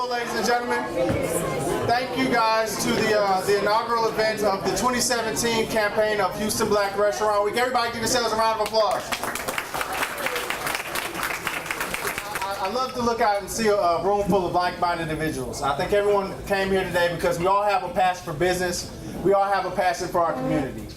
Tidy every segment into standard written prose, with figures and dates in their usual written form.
Hello, ladies and gentlemen. Thank you guys to the inaugural event of the 2017 campaign of Houston Black Restaurant Week. Everybody give yourselves a round of applause. I love to look out and see a room full of like-minded individuals. I think everyone came here today because we all have a passion for business. We all have a passion for our community.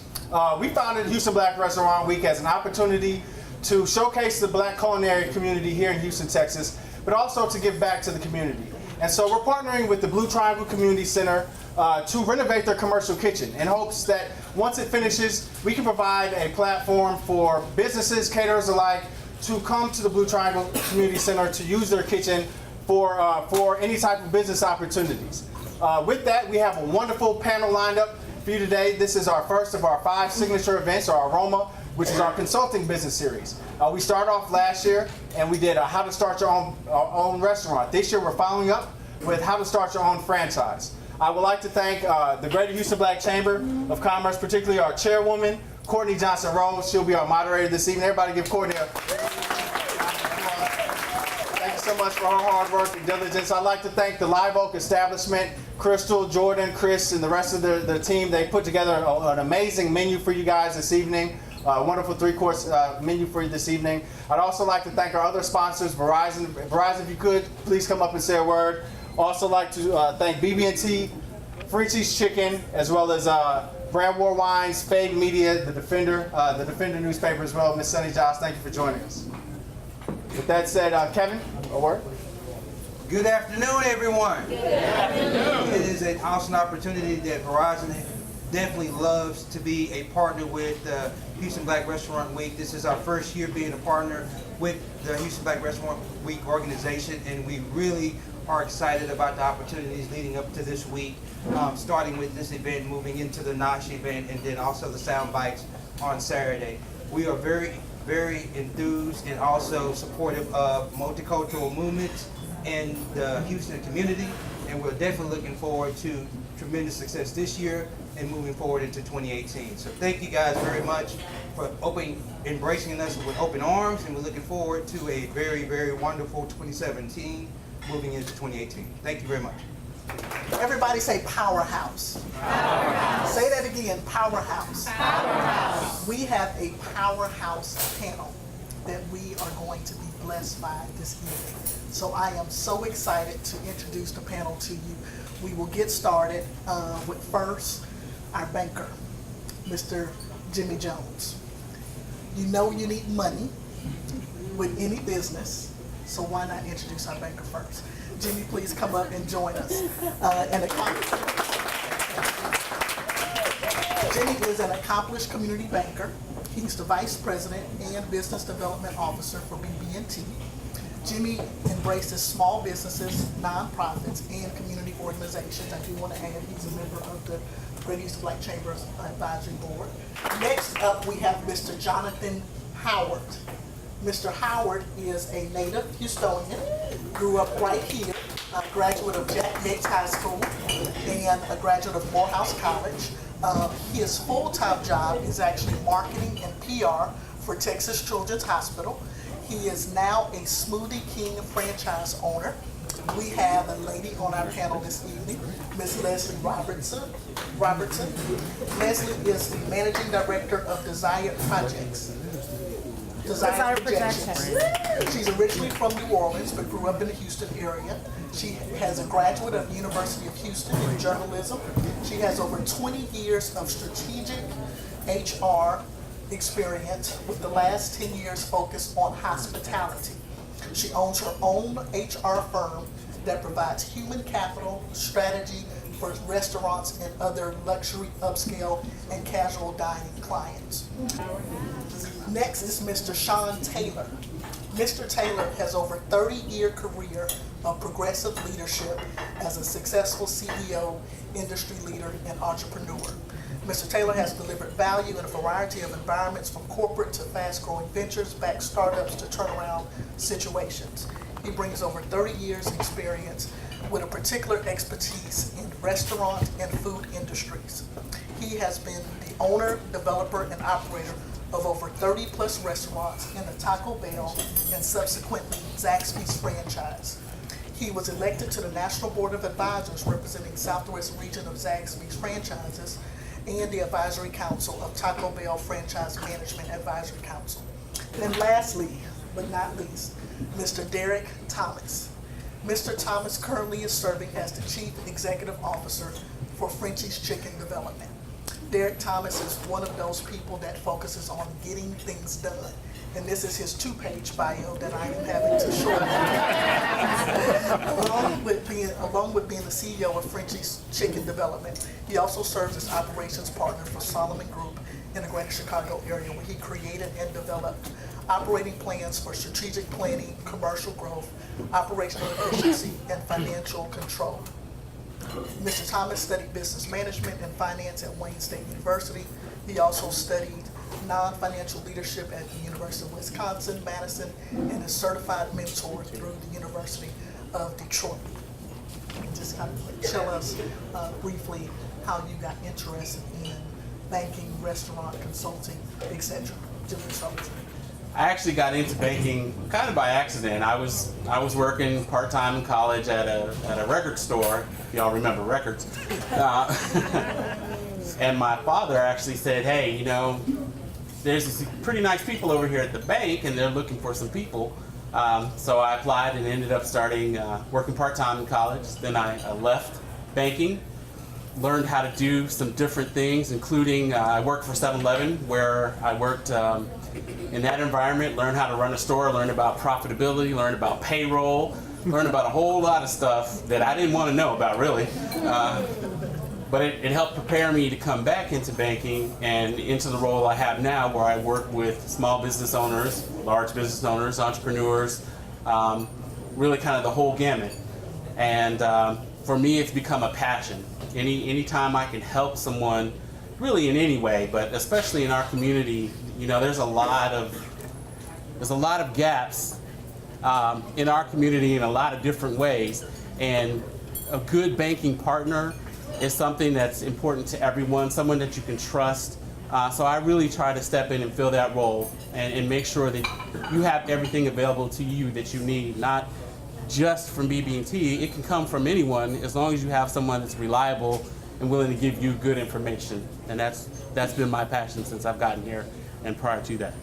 We founded Houston Black Restaurant Week as an opportunity to showcase the black culinary community here in Houston, Texas, but also to give back to the community. And so we're partnering with the Blue Triangle Community Center to renovate their commercial kitchen in hopes that once it finishes, we can provide a platform for businesses, caterers alike, to come to the Blue Triangle Community Center to use their kitchen for any type of business opportunities. With that, we have a wonderful panel lined up for you today. This is our first of our 5 signature events, our Aroma, which is our consulting business series. We started off last year and we did how to start your own restaurant. This year we're following up with how to start your own franchise. I would like to thank the Greater Houston Black Chamber of Commerce, particularly our chairwoman, Courtney Johnson-Rose. She'll be our moderator this evening. Everybody give Courtney a thank you so much for her hard work and diligence. I'd like to thank the Live Oak establishment, Crystal, Jordan, Chris, and the rest of the team. They put together an amazing menu for you guys this evening. Wonderful 3-course menu for you this evening. I'd also like to thank our other sponsors, Verizon. Verizon, if you could, please come up and say a word. Also like to thank BB&T, Frenchie's Chicken, as well as Brand War Wines, Fade Media, the Defender newspaper as well. Miss Sunny Josh, thank you for joining us. With that said, Kevin, a word. Good afternoon, everyone. Good afternoon. It is an awesome opportunity that Verizon definitely loves to be a partner with Houston Black Restaurant Week. This is our first year being a partner with the Houston Black Restaurant Week organization, and we really are excited about the opportunities leading up to this week, starting with this event, moving into the Nosh event, and then also the Sound Bites on Saturday. We are very, very enthused and also supportive of multicultural movements in the Houston community, and we're definitely looking forward to tremendous success this year and moving forward into 2018. So thank you guys very much for embracing us with open arms, and we're looking forward to a very, very wonderful 2017 moving into 2018. Thank you very much. Everybody say powerhouse. Powerhouse. Say that again, powerhouse. Powerhouse. We have a powerhouse panel that we are going to be blessed by this evening. So I am so excited to introduce the panel to you. We will get started with first our banker, Mr. Jimmy Jones. You know you need money with any business, so why not introduce our banker first? Jimmy, please come up and join us. Jimmy is an accomplished community banker. He's the Vice President and Business Development Officer for BB&T. Jimmy embraces small businesses, nonprofits, and community organizations. I do want to add he's a member of the Greater Houston Black Chamber's Advisory Board. Next up, we have Mr. Jonathan Howard. Mr. Howard is a native Houstonian, grew up right here, a graduate of Jack Yates High School, and a graduate of Morehouse College. His full-time job is actually marketing and PR for Texas Children's Hospital. He is now a Smoothie King franchise owner. We have a lady on our panel this evening, Ms. Leslie Robertson. Leslie is the Managing Director of Desire Projects. Desire Projections. She's originally from New Orleans, but grew up in the Houston area. She has a graduate of the University of Houston in journalism. She has over 20 years of strategic HR experience, with the last 10 years focused on hospitality. She owns her own HR firm that provides human capital strategy for restaurants and other luxury, upscale, and casual dining clients. Next is Mr. Sean Taylor. Mr. Taylor has over 30-year career of progressive leadership as a successful CEO, industry leader, and entrepreneur. Mr. Taylor has delivered value in a variety of environments, from corporate to fast-growing ventures, backed startups to turnaround situations. He brings over 30 years experience with a particular expertise in restaurant and food industries. He has been the owner, developer, and operator of over 30-plus restaurants in the Taco Bell and subsequently Zaxby's franchise. He was elected to the National Board of Advisors representing Southwest Region of Zaxby's franchises and the Advisory Council of Taco Bell Franchise Management Advisory Council. And lastly, but not least, Mr. Derek Thomas. Mr. Thomas currently is serving as the Chief Executive Officer for Frenchie's Chicken Development. Derek Thomas is one of those people that focuses on getting things done. And this is his 2-page bio that I am having to shorten. along with being the CEO of Frenchie's Chicken Development, he also serves as operations partner for Solomon Group in the greater Chicago area, where he created and developed operating plans for strategic planning, commercial growth, operational efficiency, and financial control. Mr. Thomas studied business management and finance at Wayne State University. He also studied non-financial leadership at the University of Wisconsin-Madison and is certified mentor through the University of Detroit. Just kind of tell us briefly how you got interested in banking, restaurant, consulting, etc. I actually got into banking kind of by accident. I was working part-time in college at a record store. If y'all remember records. And my father actually said, "Hey, you know, there's these pretty nice people over here at the bank, and they're looking for some people." So I applied and ended up starting working part-time in college. Then I left banking, learned how to do some different things, including I worked for 7-Eleven, where I worked in that environment, learned how to run a store, learned about profitability, learned about payroll, learned about a whole lot of stuff that I didn't want to know about, really. But it helped prepare me to come back into banking and into the role I have now, where I work with small business owners, large business owners, entrepreneurs, really kind of the whole gamut. And for me, it's become a passion. Anytime I can help someone, really in any way, but especially in our community, you know, there's a lot of gaps in our community in a lot of different ways, and a good banking partner is something that's important to everyone, someone that you can trust. So I really try to step in and fill that role and make sure that you have everything available to you that you need, not just from BB&T. It can come from anyone as long as you have someone that's reliable and willing to give you good information. And that's been my passion since I've gotten here and prior to that.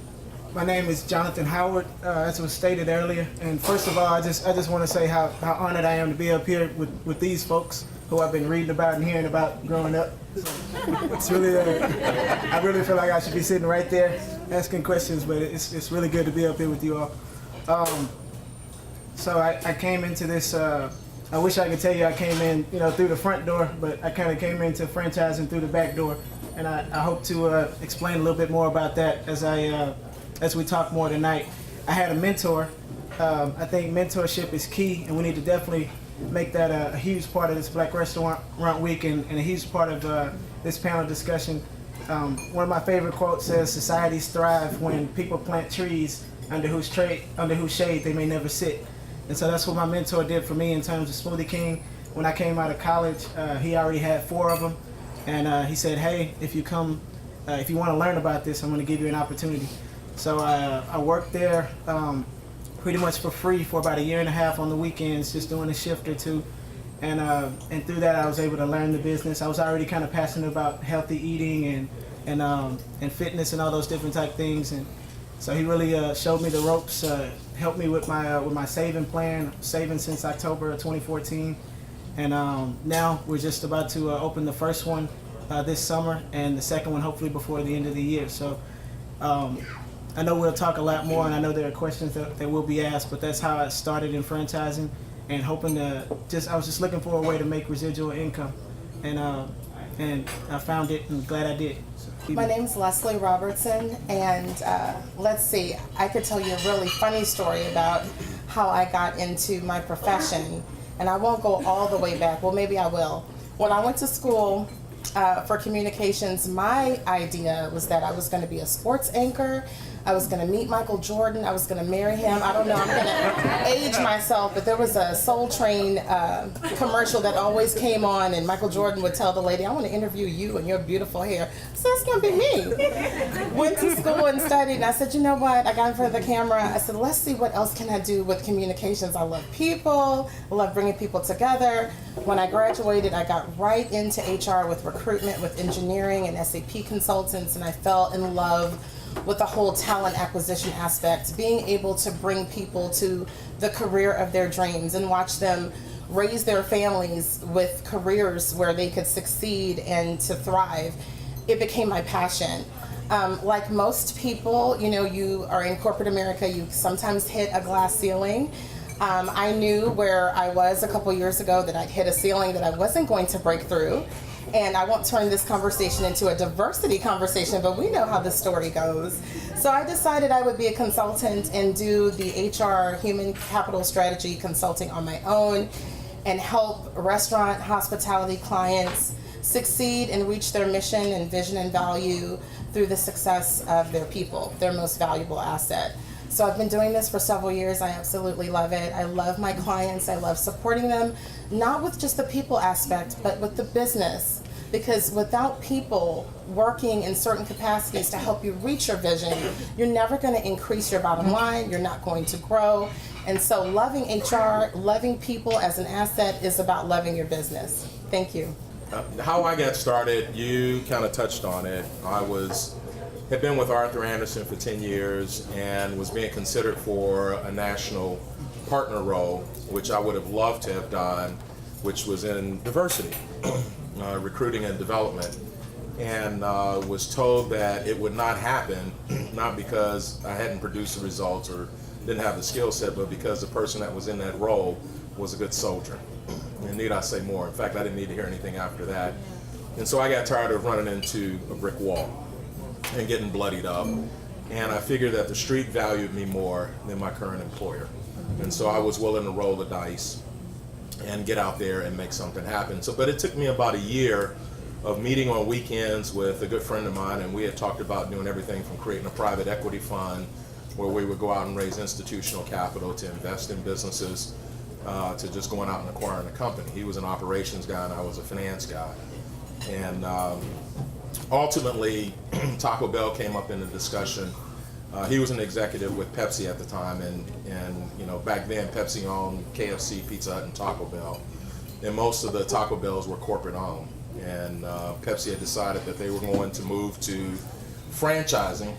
My name is Jonathan Howard, as was stated earlier. And first of all, I just want to say how honored I am to be up here with these folks who I've been reading about and hearing about growing up. It's really, I really feel like I should be sitting right there asking questions, but it's really good to be up here with you all. So I came into this, I wish I could tell you I came in, you know, through the front door, but I kind of came into franchising through the back door. And I hope to explain a little bit more about that as we talk more tonight. I had a mentor. I think mentorship is key, and we need to definitely make that a huge part of this Black Restaurant Week and a huge part of this panel discussion. One of my favorite quotes says, "Societies thrive when people plant trees under whose shade they may never sit." And so that's what my mentor did for me in terms of Smoothie King. When I came out of college, he already had 4 of them, and he said, "Hey, if you want to learn about this, I'm going to give you an opportunity." So I worked there pretty much for free for about 1.5 years on the weekends, just doing a shift or two. And through that, I was able to learn the business. I was already kind of passionate about healthy eating and fitness and all those different type things. And so he really showed me the ropes, helped me with my saving plan, saving since October of 2014. And now we're just about to open the first one this summer, and the second one hopefully before the end of the year. So I know we'll talk a lot more, and I know there are questions that will be asked, but that's how I started in franchising, and hoping to I was just looking for a way to make residual income, and I found it, and glad I did. My name's Leslie Robertson, and let's see, I could tell you a really funny story about how I got into my profession, and I won't go all the way back. Well, maybe I will. When I went to school for communications, my idea was that I was going to be a sports anchor. I was going to meet Michael Jordan. I was going to marry him. I don't know. I'm going to age myself, but there was a Soul Train commercial that always came on, and Michael Jordan would tell the lady, I want to interview you and your beautiful hair. So that's going to be me. Went to school and studied, and I said, you know what? I got in front of the camera. I said, let's see what else can I do with communications. I love people. I love bringing people together. When I graduated, I got right into HR with recruitment, with engineering and SAP consultants, and I fell in love with the whole talent acquisition aspect, being able to bring people to the career of their dreams and watch them raise their families with careers where they could succeed and to thrive. It became my passion. Like most people, you know, you are in corporate America, you sometimes hit a glass ceiling. I knew where I was a couple years ago that I'd hit a ceiling that I wasn't going to break through. And I won't turn this conversation into a diversity conversation, but we know how the story goes. So I decided I would be a consultant and do the HR human capital strategy consulting on my own and help restaurant hospitality clients succeed and reach their mission and vision and value through the success of their people, their most valuable asset. So I've been doing this for several years. I absolutely love it. I love my clients. I love supporting them, not with just the people aspect, but with the business. Because without people working in certain capacities to help you reach your vision, you're never going to increase your bottom line. You're not going to grow. And so loving HR, loving people as an asset is about loving your business. Thank you. How I got started, you kind of touched on it. Had been with Arthur Andersen for 10 years and was being considered for a national partner role, which I would have loved to have done, which was in diversity, recruiting and development, and was told that it would not happen, not because I hadn't produced the results or didn't have the skill set, but because the person that was in that role was a good soldier. And need I say more? In fact, I didn't need to hear anything after that. And so I got tired of running into a brick wall and getting bloodied up. And I figured that the street valued me more than my current employer. And so I was willing to roll the dice and get out there and make something happen. But it took me about a year of meeting on weekends with a good friend of mine, and we had talked about doing everything from creating a private equity fund where we would go out and raise institutional capital to invest in businesses, to just going out and acquiring a company. He was an operations guy and I was a finance guy. And ultimately, Taco Bell came up in the discussion. He was an executive with Pepsi at the time, and you know, back then Pepsi owned KFC, Pizza Hut, and Taco Bell, and most of the Taco Bells were corporate owned. And Pepsi had decided that they were going to move to franchising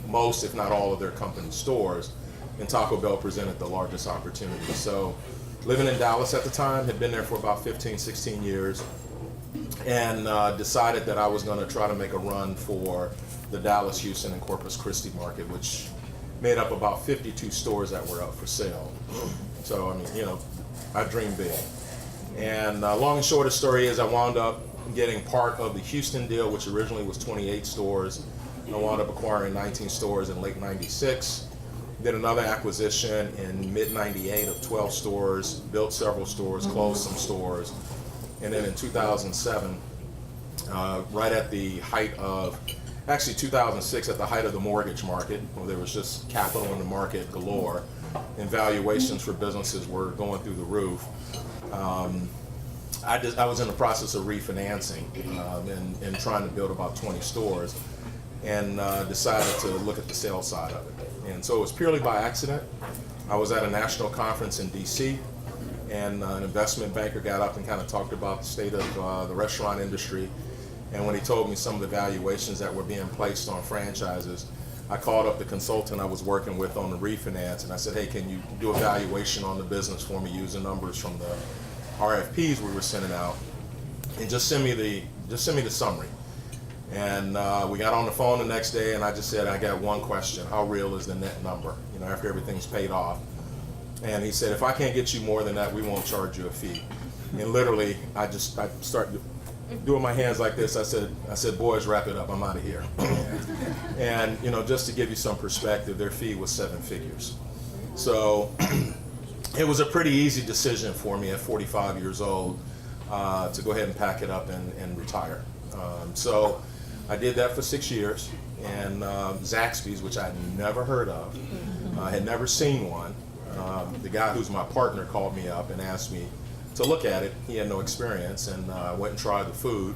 most, if not all, of their company stores, and Taco Bell presented the largest opportunity. So, living in Dallas at the time, had been there for about 15, 16 years, and decided that I was going to try to make a run for the Dallas, Houston, and Corpus Christi market, which made up about 52 stores that were up for sale. So, I mean, you know, I dreamed big. And long and short of the story is I wound up getting part of the Houston deal, which originally was 28 stores. I wound up acquiring 19 stores in late 96. Did another acquisition in mid-98 of 12 stores, built several stores, closed some stores. And then in 2007, right at the height of, actually 2006, at the height of the mortgage market, where there was just capital in the market galore, and valuations for businesses were going through the roof. I was in the process of refinancing and trying to build about 20 stores, and decided to look at the sales side of it. And so it was purely by accident. I was at a national conference in DC, and an investment banker got up and kind of talked about the state of the restaurant industry. And when he told me some of the valuations that were being placed on franchises, I called up the consultant I was working with on the refinance, and I said, hey, can you do a valuation on the business for me using numbers from the RFPs we were sending out, and just send me the summary. And we got on the phone the next day, and I just said, I got one question: how real is the net number? You know, after everything's paid off. And he said, if I can't get you more than that, we won't charge you a fee. And literally, I started doing my hands like this. I said, boys, wrap it up. I'm out of here. And you know, just to give you some perspective, their fee was 7 figures. So it was a pretty easy decision for me at 45 years old to go ahead and pack it up and retire. So I did that for 6 years, and Zaxby's, which I'd never heard of, had never seen one. The guy who's my partner called me up and asked me to look at it. He had no experience, and I went and tried the food,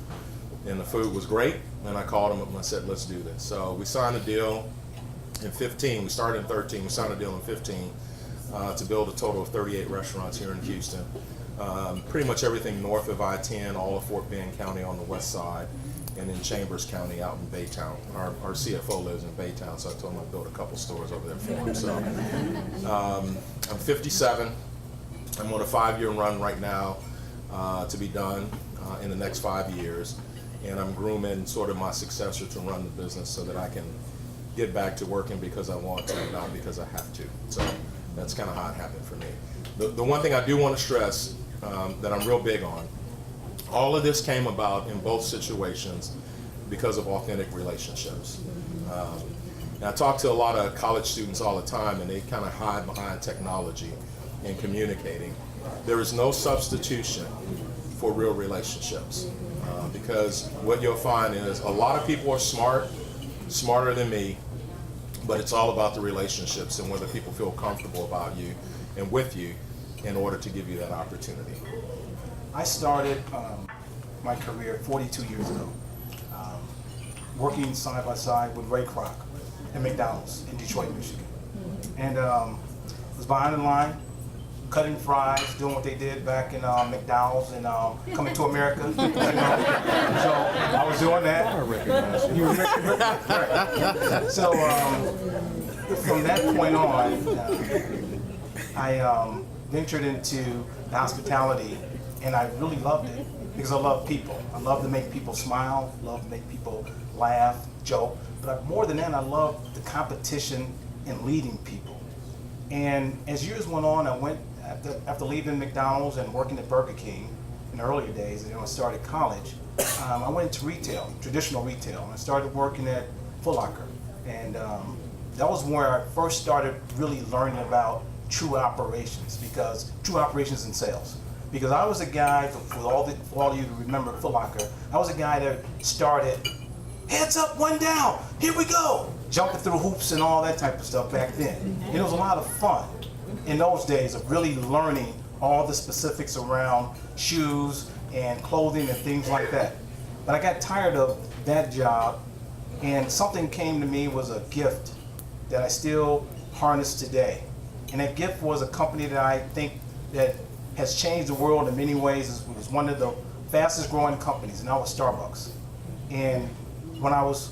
and the food was great. And I called him up and I said, let's do this. So we signed a deal in 15. We started in 13. We signed a deal in 15 to build a total of 38 restaurants here in Houston. Pretty much everything north of I-10, all of Fort Bend County on the west side, and in Chambers County out in Baytown. Our CFO lives in Baytown, so I told him I'd build a couple stores over there for him. So I'm 57. I'm on a 5-year run right now to be done in the next 5 years. And I'm grooming sort of my successor to run the business so that I can get back to working because I want to, not because I have to. So that's kind of how it happened for me. The one thing I do want to stress that I'm real big on, all of this came about in both situations because of authentic relationships. And I talk to a lot of college students all the time, and they kind of hide behind technology and communicating. There is no substitution for real relationships. Because what you'll find is a lot of people are smarter than me, but it's all about the relationships and whether people feel comfortable about you and with you in order to give you that opportunity. I started my career 42 years ago, working side by side with Ray Kroc at McDonald's in Detroit, Michigan. And was behind the line, cutting fries, doing what they did back in McDonald's and Coming to America. So I was doing that. I recognize you. Right. So from that point on, I ventured into the hospitality, and I really loved it because I love people. I love to make people smile, love to make people laugh, joke. But more than that, I love the competition in leading people. And as years went on, I went after leaving McDonald's and working at Burger King in the earlier days, and when I started college, I went into retail, traditional retail, and I started working at Foot Locker. And that was where I first started really learning about true operations, and sales. Because I was a guy, for all of you to remember Foot Locker, I was a guy that started, heads up, one down, here we go, jumping through hoops and all that type of stuff back then. And it was a lot of fun in those days of really learning all the specifics around shoes and clothing and things like that. But I got tired of that job, and something came to me, was a gift that I still harness today. And that gift was a company that I think that has changed the world in many ways. It was one of the fastest growing companies, and that was Starbucks. And when I was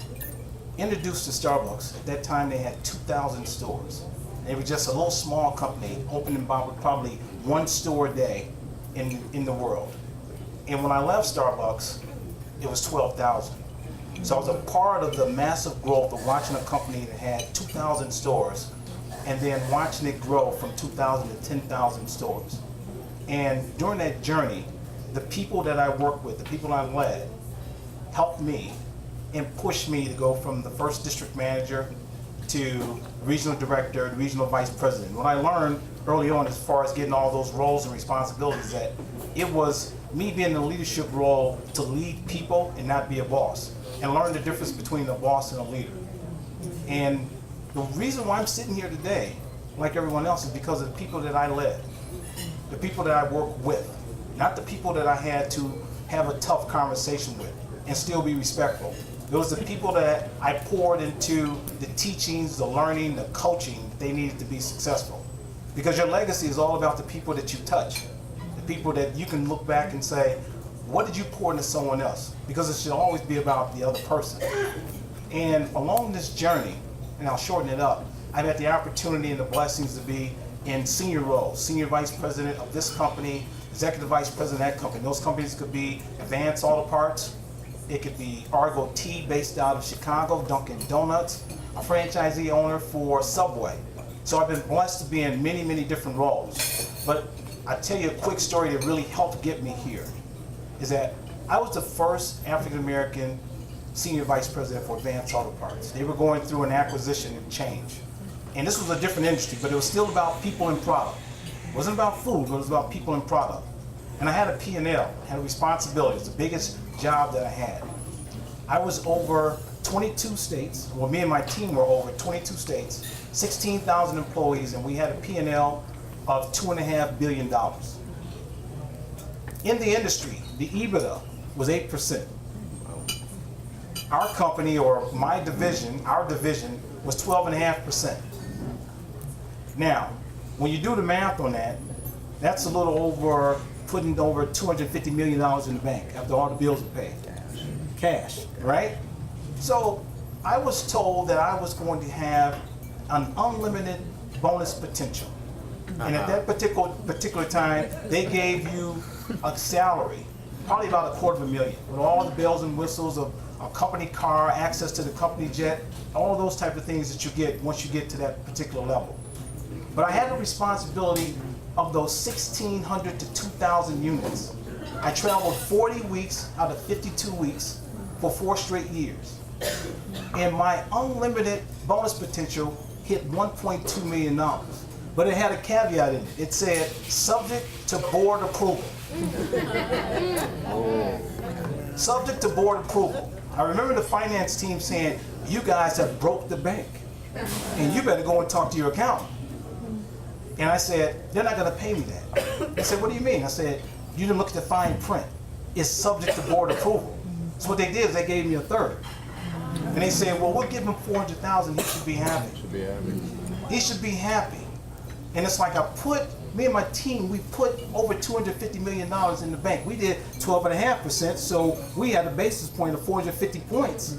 introduced to Starbucks, at that time they had 2,000 stores. They were just a little small company, opening about probably one store a day in the world. And when I left Starbucks, it was 12,000. So I was a part of the massive growth of watching a company that had 2,000 stores and then watching it grow from 2,000 to 10,000 stores. And during that journey, the people that I worked with, the people I led, helped me and pushed me to go from the first district manager to regional director, regional vice president. What I learned early on as far as getting all those roles and responsibilities, that it was me being in a leadership role to lead people and not be a boss, and learn the difference between a boss and a leader. And the reason why I'm sitting here today, like everyone else, is because of the people that I led, the people that I work with, not the people that I had to have a tough conversation with and still be respectful. Those are the people that I poured into the teachings, the learning, the coaching that they needed to be successful. Because your legacy is all about the people that you touch, the people that you can look back and say, what did you pour into someone else? Because it should always be about the other person. And along this journey, and I'll shorten it up, I've had the opportunity and the blessings to be in senior roles, senior vice president of this company, executive vice president of that company. Those companies could be Advance Auto Parts, it could be Argo Tea based out of Chicago, Dunkin' Donuts, a franchisee owner for Subway. So I've been blessed to be in many, many different roles. But I tell you a quick story that really helped get me here, is that I was the first African American senior vice president for Advance Auto Parts. They were going through an acquisition and change. And this was a different industry, but it was still about people and product. It wasn't about food, but it was about people and product. And I had a P&L, had a responsibility. It was the biggest job that I had. I was over 22 states, well, me and my team were over 22 states, 16,000 employees, and we had a P&L of $2.5 billion. In the industry, the EBITDA was 8%. Our company, or my division, our division, was 12.5%. Now, when you do the math on that, that's a little over, putting over $250 million in the bank after all the bills are paid. Cash, right? So I was told that I was going to have an unlimited bonus potential. And at that particular time, they gave you a salary, probably about $250,000, with all the bells and whistles of a company car, access to the company jet, all those type of things that you get once you get to that particular level. But I had the responsibility of those 1,600 to 2,000 units. I traveled 40 weeks out of 52 weeks for 4 straight years. And my unlimited bonus potential hit $1.2 million. But it had a caveat in it. It said, subject to board approval. Subject to board approval. I remember the finance team saying, you guys have broke the bank, and you better go and talk to your accountant. And I said, they're not going to pay me that. They said, what do you mean? I said, you didn't look at the fine print. It's subject to board approval. So what they did is they gave me a third. And they said, well, we'll give him $400,000. He should be happy. He should be happy. And it's like me and my team, we put over $250 million in the bank. We did 12.5%, so we had a basis point of 450 points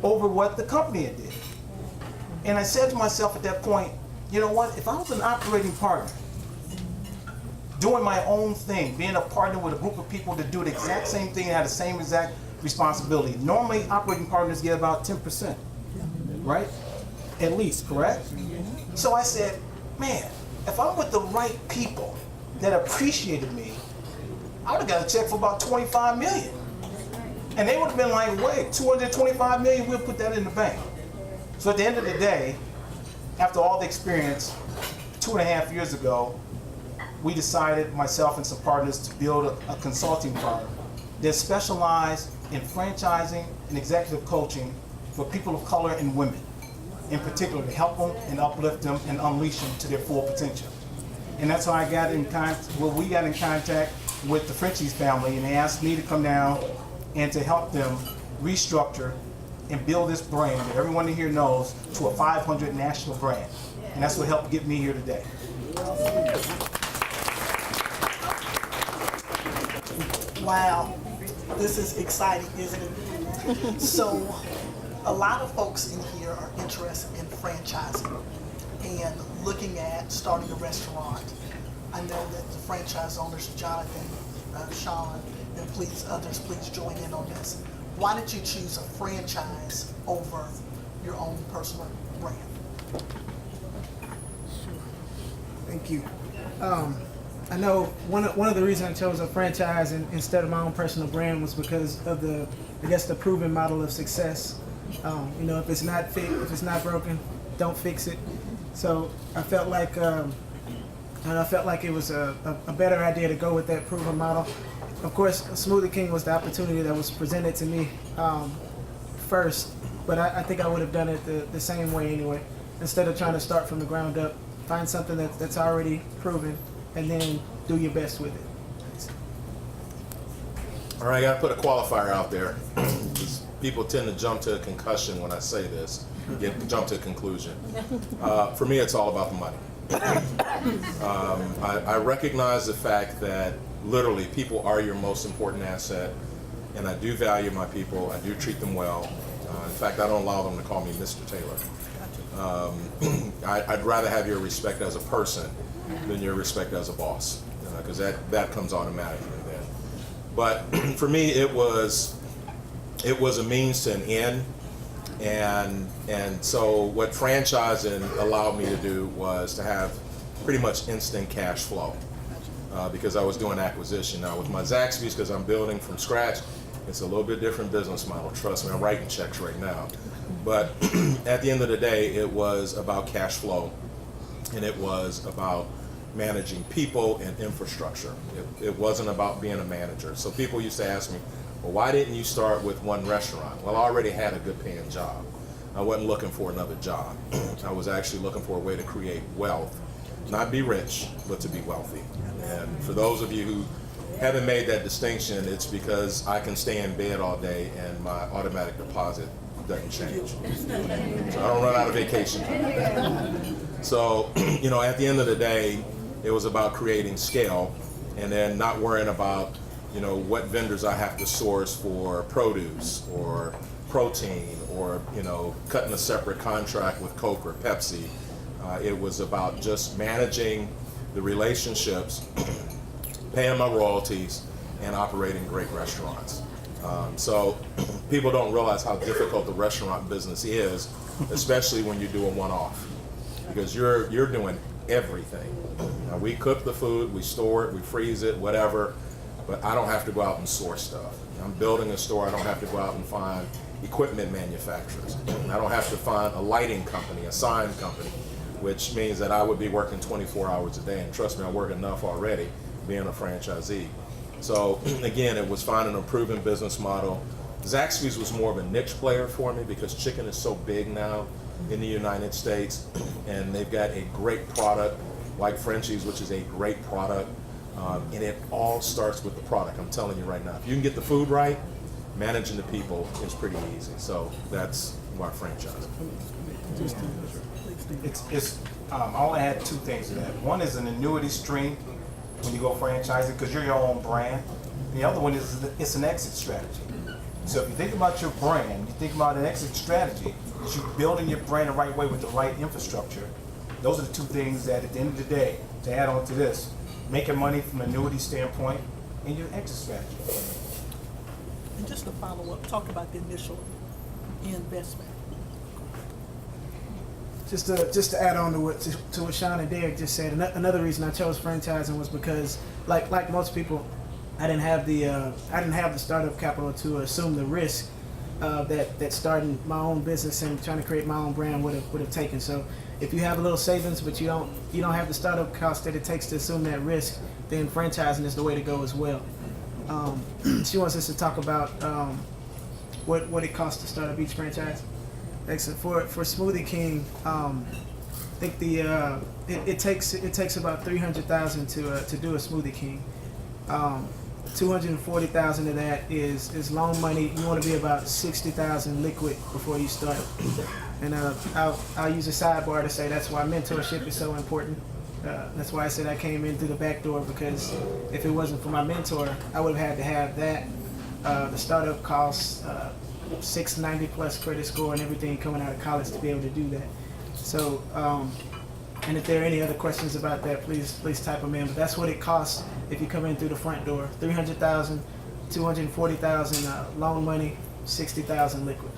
over what the company had did. And I said to myself at that point, you know what, if I was an operating partner, doing my own thing, being a partner with a group of people that do the exact same thing and have the same exact responsibility, normally operating partners get about 10%, right? At least, correct? So I said, man, if I'm with the right people that appreciated me, I would have got a check for about $25 million. And they would have been like, wait, $225 million, we'll put that in the bank. So at the end of the day, after all the experience, 2.5 years ago, we decided, myself and some partners, to build a consulting firm that specialized in franchising and executive coaching for people of color and women, in particular, to help them and uplift them and unleash them to their full potential. And that's how I got in contact, we got in contact with the Frenchies family, and they asked me to come down and to help them restructure and build this brand that everyone in here knows to a 500 national brand. And that's what helped get me here today. Wow, this is exciting, isn't it? So, a lot of folks in here are interested in franchising and looking at starting a restaurant. I know that the franchise owners, Jonathan, Sean, and others, please join in on this. Why did you choose a franchise over your own personal brand? Thank you. I know one of the reasons I chose a franchise instead of my own personal brand was because of the proven model of success. You know, if it's not broken, don't fix it. So I felt like it was a better idea to go with that proven model. Of course, Smoothie King was the opportunity that was presented to me first, but I think I would have done it the same way anyway. Instead of trying to start from the ground up, find something that's already proven, and then do your best with it. All right, I got to put a qualifier out there. People tend to jump to a concussion when I say this, jump to a conclusion. For me, it's all about the money. I recognize the fact that literally people are your most important asset, and I do value my people. I do treat them well. In fact, I don't allow them to call me Mr. Taylor. I'd rather have your respect as a person than your respect as a boss, because that comes automatically then. But for me, it was a means to an end, and so what franchising allowed me to do was to have pretty much instant cash flow, because I was doing acquisition. Now with my Zaxby's, because I'm building from scratch, it's a little bit different business model. Trust me, I'm writing checks right now. But at the end of the day, it was about cash flow, and it was about managing people and infrastructure. It wasn't about being a manager. So people used to ask me, well, why didn't you start with one restaurant? Well, I already had a good paying job. I wasn't looking for another job. I was actually looking for a way to create wealth, not be rich, but to be wealthy. And for those of you who haven't made that distinction, it's because I can stay in bed all day and my automatic deposit doesn't change. So I don't run out of vacation time. So, you know, at the end of the day, it was about creating scale and then not worrying about, you know, what vendors I have to source for produce or protein or, you know, cutting a separate contract with Coke or Pepsi. It was about just managing the relationships, paying my royalties, and operating great restaurants. So people don't realize how difficult the restaurant business is, especially when you do a one-off, because you're doing everything. Now, we cook the food, we store it, we freeze it, whatever, but I don't have to go out and source stuff. I'm building a store, I don't have to go out and find equipment manufacturers. I don't have to find a lighting company, a sign company, which means that I would be working 24 hours a day. And trust me, I work enough already being a franchisee. So again, it was finding a proven business model. Zaxby's was more of a niche player for me because chicken is so big now in the United States, and they've got a great product like Frenchie's, which is a great product, and it all starts with the product. I'm telling you right now, if you can get the food right, managing the people is pretty easy. So that's why franchise. I only had two things to that. One is an annuity stream when you go franchising because you're your own brand. And the other one is it's an exit strategy. So if you think about your brand, you think about an exit strategy, is you building your brand the right way with the right infrastructure. Those are the two things that at the end of the day, to add on to this, making money from an annuity standpoint and your exit strategy. And just to follow up, talk about the initial investment. Just to add on to what Sean and Derek just said, another reason I chose franchising was because, like most people, I didn't have the startup capital to assume the risk that starting my own business and trying to create my own brand would have taken. So if you have a little savings but you don't have the startup cost that it takes to assume that risk, then franchising is the way to go as well. She wants us to talk about what it costs to start up each franchise. Excellent. For Smoothie King, I think it takes about $300,000 to do a Smoothie King. $240,000 of that is loan money. You want to be about $60,000 liquid before you start. And I'll use a sidebar to say that's why mentorship is so important. That's why I said I came in through the back door, because if it wasn't for my mentor, I would have had to have that, the startup costs, 690 plus credit score and everything coming out of college to be able to do that. So, and if there are any other questions about that, please type them in. But that's what it costs if you come in through the front door: $300,000, $240,000 loan money, $60,000 liquid.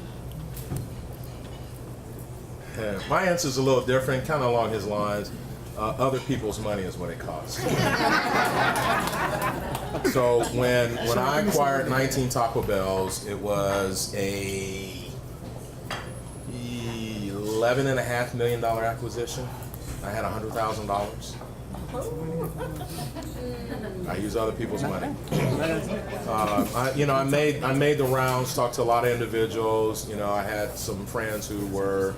Yeah, my answer is a little different, kind of along his lines. Other people's money is what it costs. So when I acquired 19 Taco Bells, it was a $11.5 million acquisition. I had $100,000. I use other people's money. I made the rounds, talked to a lot of individuals. You know, I had some friends who were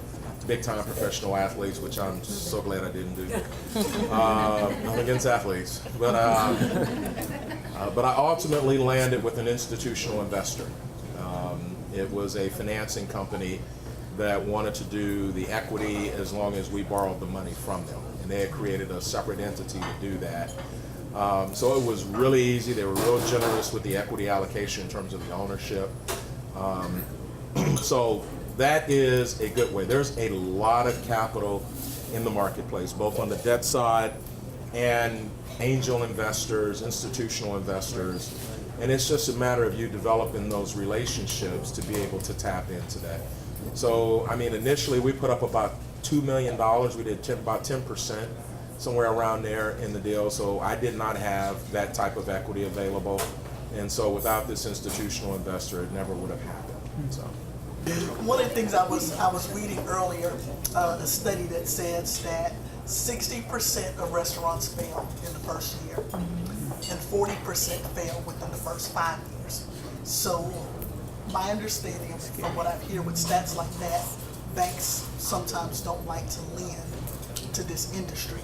big-time professional athletes, which I'm so glad I didn't do. I'm against athletes, but I ultimately landed with an institutional investor. It was a financing company that wanted to do the equity as long as we borrowed the money from them, and they had created a separate entity to do that. So it was really easy. They were real generous with the equity allocation in terms of the ownership. So that is a good way. There's a lot of capital in the marketplace, both on the debt side and angel investors, institutional investors, and it's just a matter of you developing those relationships to be able to tap into that. So, I mean, initially we put up about $2 million. We did about 10%, somewhere around there in the deal. So I did not have that type of equity available, and so without this institutional investor, it never would have happened. So. One of the things I was reading earlier, a study that says that 60% of restaurants fail in the first year, and 40% fail within the first 5 years. So my understanding from what I've heard with stats like that, banks sometimes don't like to lend to this industry.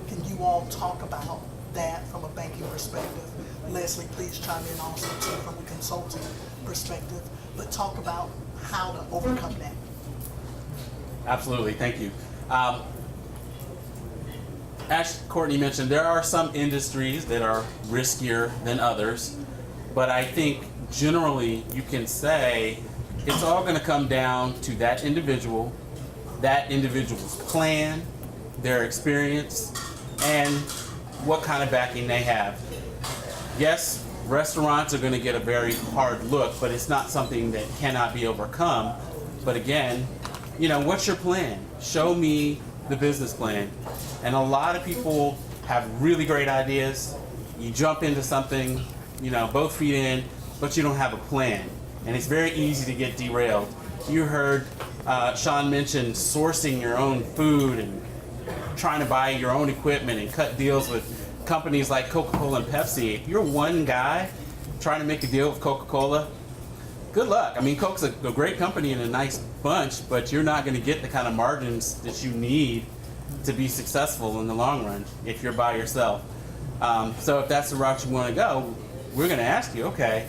Can you all talk about that from a banking perspective? Leslie, please chime in also too from a consulting perspective, but talk about how to overcome that. Absolutely, thank you. As Courtney mentioned, there are some industries that are riskier than others, but I think generally you can say it's all going to come down to that individual's plan, their experience, and what kind of backing they have. Yes, restaurants are going to get a very hard look, but it's not something that cannot be overcome. But again, what's your plan? Show me the business plan. And a lot of people have really great ideas. You jump into something, both feet in, but you don't have a plan. And it's very easy to get derailed. You heard Sean mention sourcing your own food and trying to buy your own equipment and cut deals with companies like Coca-Cola and Pepsi. If you're one guy trying to make a deal with Coca-Cola, good luck. I mean, Coke's a great company and a nice bunch, but you're not going to get the kind of margins that you need to be successful in the long run if you're by yourself. So if that's the route you want to go, we're going to ask you, okay,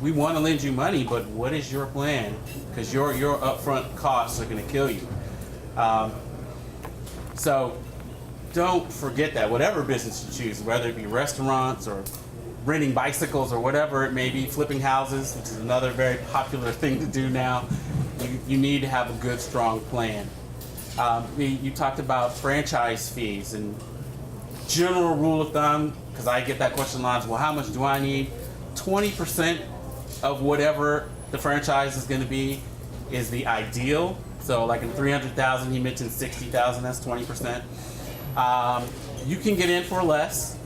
we want to lend you money, but what is your plan? Because your upfront costs are going to kill you. So don't forget that. Whatever business you choose, whether it be restaurants or renting bicycles or whatever it may be, flipping houses, which is another very popular thing to do now, you need to have a good, strong plan. You talked about franchise fees, and general rule of thumb, because I get that question a lot, is, well, how much do I need? 20% of whatever the franchise is going to be is the ideal. So like in 300,000, he mentioned 60,000, that's 20%. You can get in for less.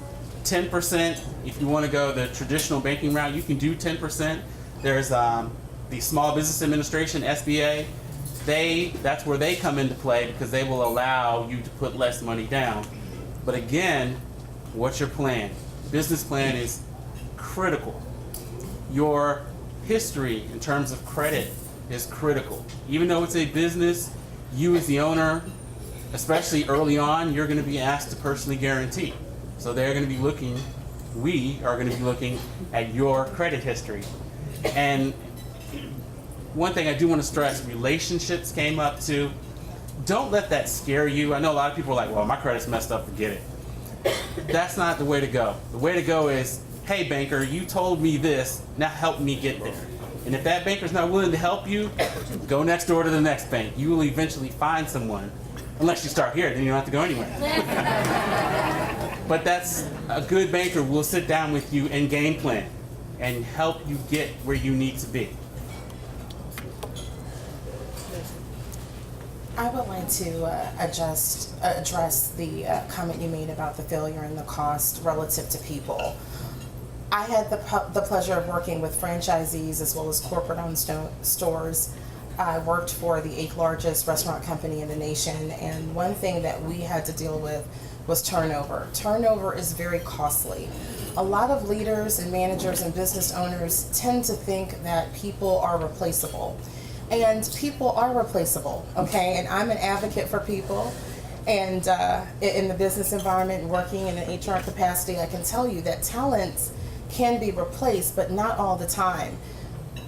10%, if you want to go the traditional banking route, you can do 10%. There's the Small Business Administration, SBA. That's where they come into play because they will allow you to put less money down. But again, what's your plan? Business plan is critical. Your history in terms of credit is critical. Even though it's a business, you as the owner, especially early on, you're going to be asked to personally guarantee. So they're going to be looking, we are going to be looking at your credit history. And one thing I do want to stress, relationships came up too. Don't let that scare you. I know a lot of people are like, well, my credit's messed up, forget it. That's not the way to go. The way to go is, hey banker, you told me this, now help me get there. And if that banker's not willing to help you, go next door to the next bank. You will eventually find someone. Unless you start here, then you don't have to go anywhere. But that's a good banker will sit down with you and game plan and help you get where you need to be. I would like to address the comment you made about the failure and the cost relative to people. I had the pleasure of working with franchisees as well as corporate-owned stores. I worked for the 8th largest restaurant company in the nation, and one thing that we had to deal with was turnover. Turnover is very costly. A lot of leaders and managers and business owners tend to think that people are replaceable. And people are replaceable, okay? And I'm an advocate for people. And in the business environment and working in an HR capacity, I can tell you that talents can be replaced, but not all the time.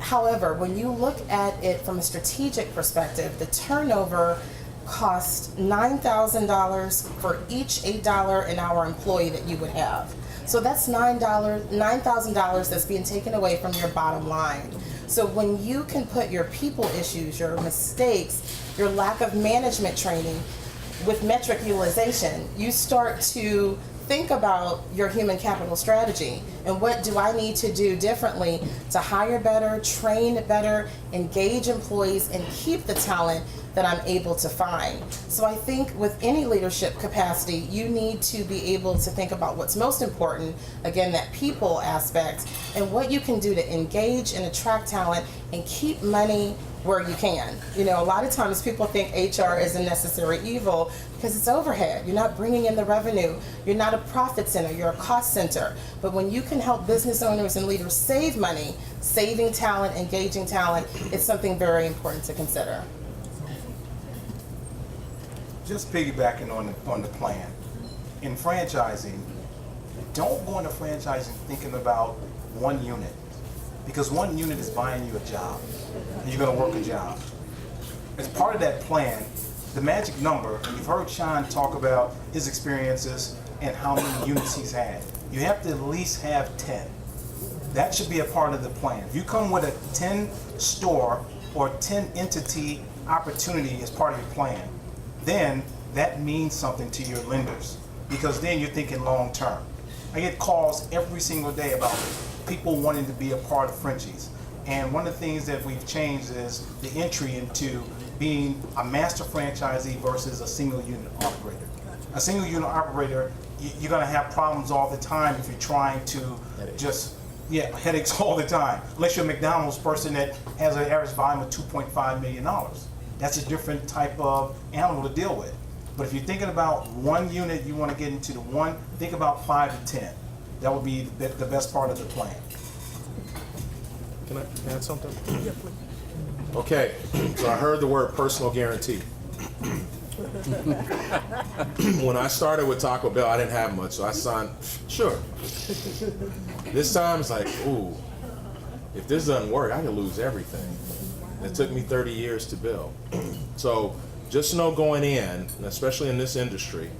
However, when you look at it from a strategic perspective, the turnover costs $9,000 for each $8 an hour employee that you would have. So that's $9,000 that's being taken away from your bottom line. So when you can put your people issues, your mistakes, your lack of management training with metric utilization, you start to think about your human capital strategy and what do I need to do differently to hire better, train better, engage employees, and keep the talent that I'm able to find. So I think with any leadership capacity, you need to be able to think about what's most important, again, that people aspect, and what you can do to engage and attract talent and keep money where you can. You know, a lot of times people think HR is a necessary evil because it's overhead. You're not bringing in the revenue. You're not a profit center. You're a cost center. But when you can help business owners and leaders save money, saving talent, engaging talent, it's something very important to consider. Just piggybacking on the plan. In franchising, don't go into franchising thinking about one unit, because one unit is buying you a job, and you're going to work a job. As part of that plan, the magic number, you've heard Sean talk about his experiences and how many units he's had. You have to at least have 10. That should be a part of the plan. If you come with a 10 store or 10 entity opportunity as part of your plan, then that means something to your lenders, because then you're thinking long term. I get calls every single day about people wanting to be a part of Frenchies. And one of the things that we've changed is the entry into being a master franchisee versus a single unit operator. A single unit operator, you're gonna have problems all the time if you're trying to headaches all the time. Unless you're a McDonald's person that has an average volume of $2.5 million. That's a different type of animal to deal with. But if you're thinking about one unit, you want to get into the one, think about 5 to 10. That would be the best part of the plan. Can I add something? Okay, so I heard the word personal guarantee. When I started with Taco Bell, I didn't have much, so I signed, sure. This time it's like, ooh, if this doesn't work, I could lose everything. It took me 30 years to build. So just know going in, and especially in this industry,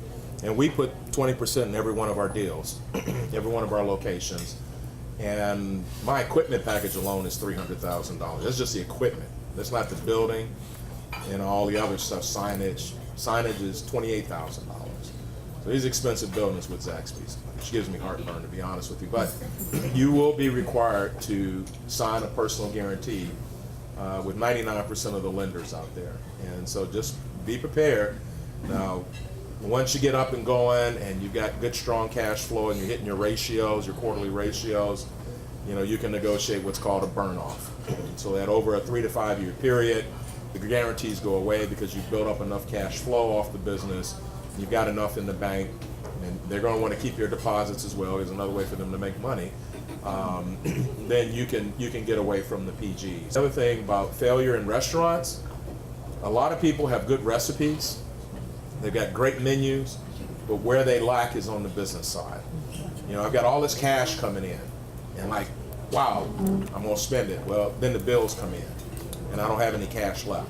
and we put 20% in every one of our deals, every one of our locations, and my equipment package alone is $300,000. That's just the equipment. That's not the building and all the other stuff, signage. Signage is $28,000. So these expensive buildings with Zaxby's, which gives me heartburn, to be honest with you. But you will be required to sign a personal guarantee with 99% of the lenders out there. And so just be prepared. Now, once you get up and going and you've got good, strong cash flow and you're hitting your ratios, your quarterly ratios, you know, you can negotiate what's called a burn-off. So that over a 3 to 5 year period, the guarantees go away because you've built up enough cash flow off the business, you've got enough in the bank, and they're going to want to keep your deposits as well. There's another way for them to make money. Then you can get away from the PGs. The other thing about failure in restaurants, a lot of people have good recipes, they've got great menus, but where they lack is on the business side. You know, I've got all this cash coming in, and like, wow, I'm gonna spend it. Well, then the bills come in, and I don't have any cash left.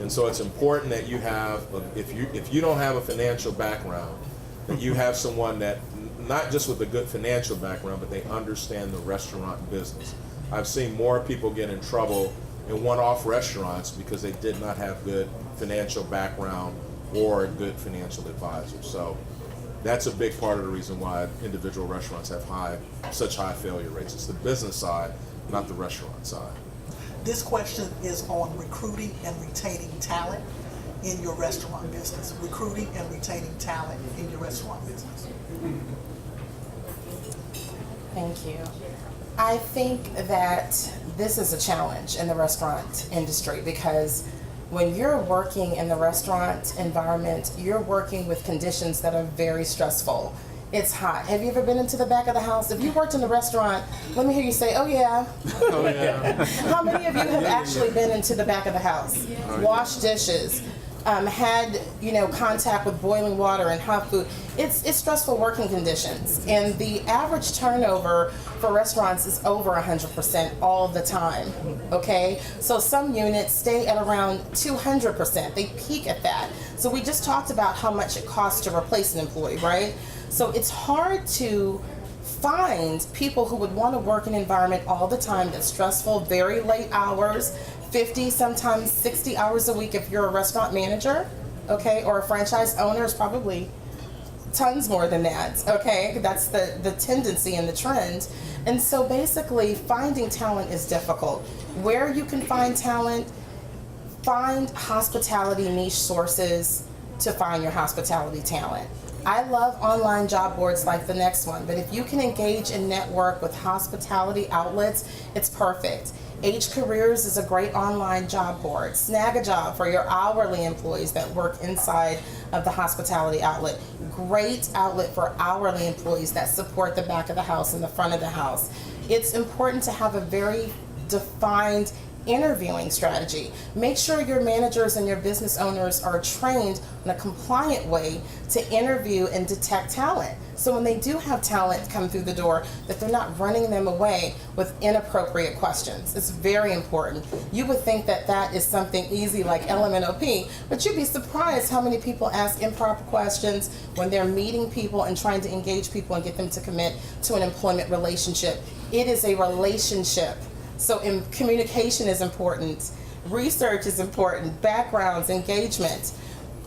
And so it's important that you have, if you don't have a financial background, that you have someone that, not just with a good financial background, but they understand the restaurant business. I've seen more people get in trouble in one-off restaurants because they did not have good financial background or good financial advisors. So that's a big part of the reason why individual restaurants have such high failure rates. It's the business side, not the restaurant side. This question is on recruiting and retaining talent in your restaurant business. Recruiting and retaining talent in your restaurant business. Thank you. I think that this is a challenge in the restaurant industry because when you're working in the restaurant environment, you're working with conditions that are very stressful. It's hot. Have you ever been into the back of the house? If you worked in a restaurant, let me hear you say, oh yeah. Oh, yeah. How many of you have actually been into the back of the house? Washed dishes, had contact with boiling water and hot food. It's stressful working conditions, and the average turnover for restaurants is over 100% all the time. Okay, so some units stay at around 200%. They peak at that. So we just talked about how much it costs to replace an employee, right? So it's hard to find people who would want to work in an environment all the time that's stressful, very late hours, 50, sometimes 60 hours a week if you're a restaurant manager, okay, or a franchise owner is probably tons more than that, okay? That's the tendency and the trend. And so basically finding talent is difficult. Where you can find talent, find hospitality niche sources to find your hospitality talent. I love online job boards like the next one, but if you can engage and network with hospitality outlets, it's perfect. H Careers is a great online job board. Snag a job for your hourly employees that work inside of the hospitality outlet. Great outlet for hourly employees that support the back of the house and the front of the house. It's important to have a very defined interviewing strategy. Make sure your managers and your business owners are trained in a compliant way to interview and detect talent. So when they do have talent come through the door, that they're not running them away with inappropriate questions. It's very important. You would think that that is something easy like LMNOP, but you'd be surprised how many people ask improper questions when they're meeting people and trying to engage people and get them to commit to an employment relationship. It is a relationship. So communication is important, research is important, backgrounds, engagement.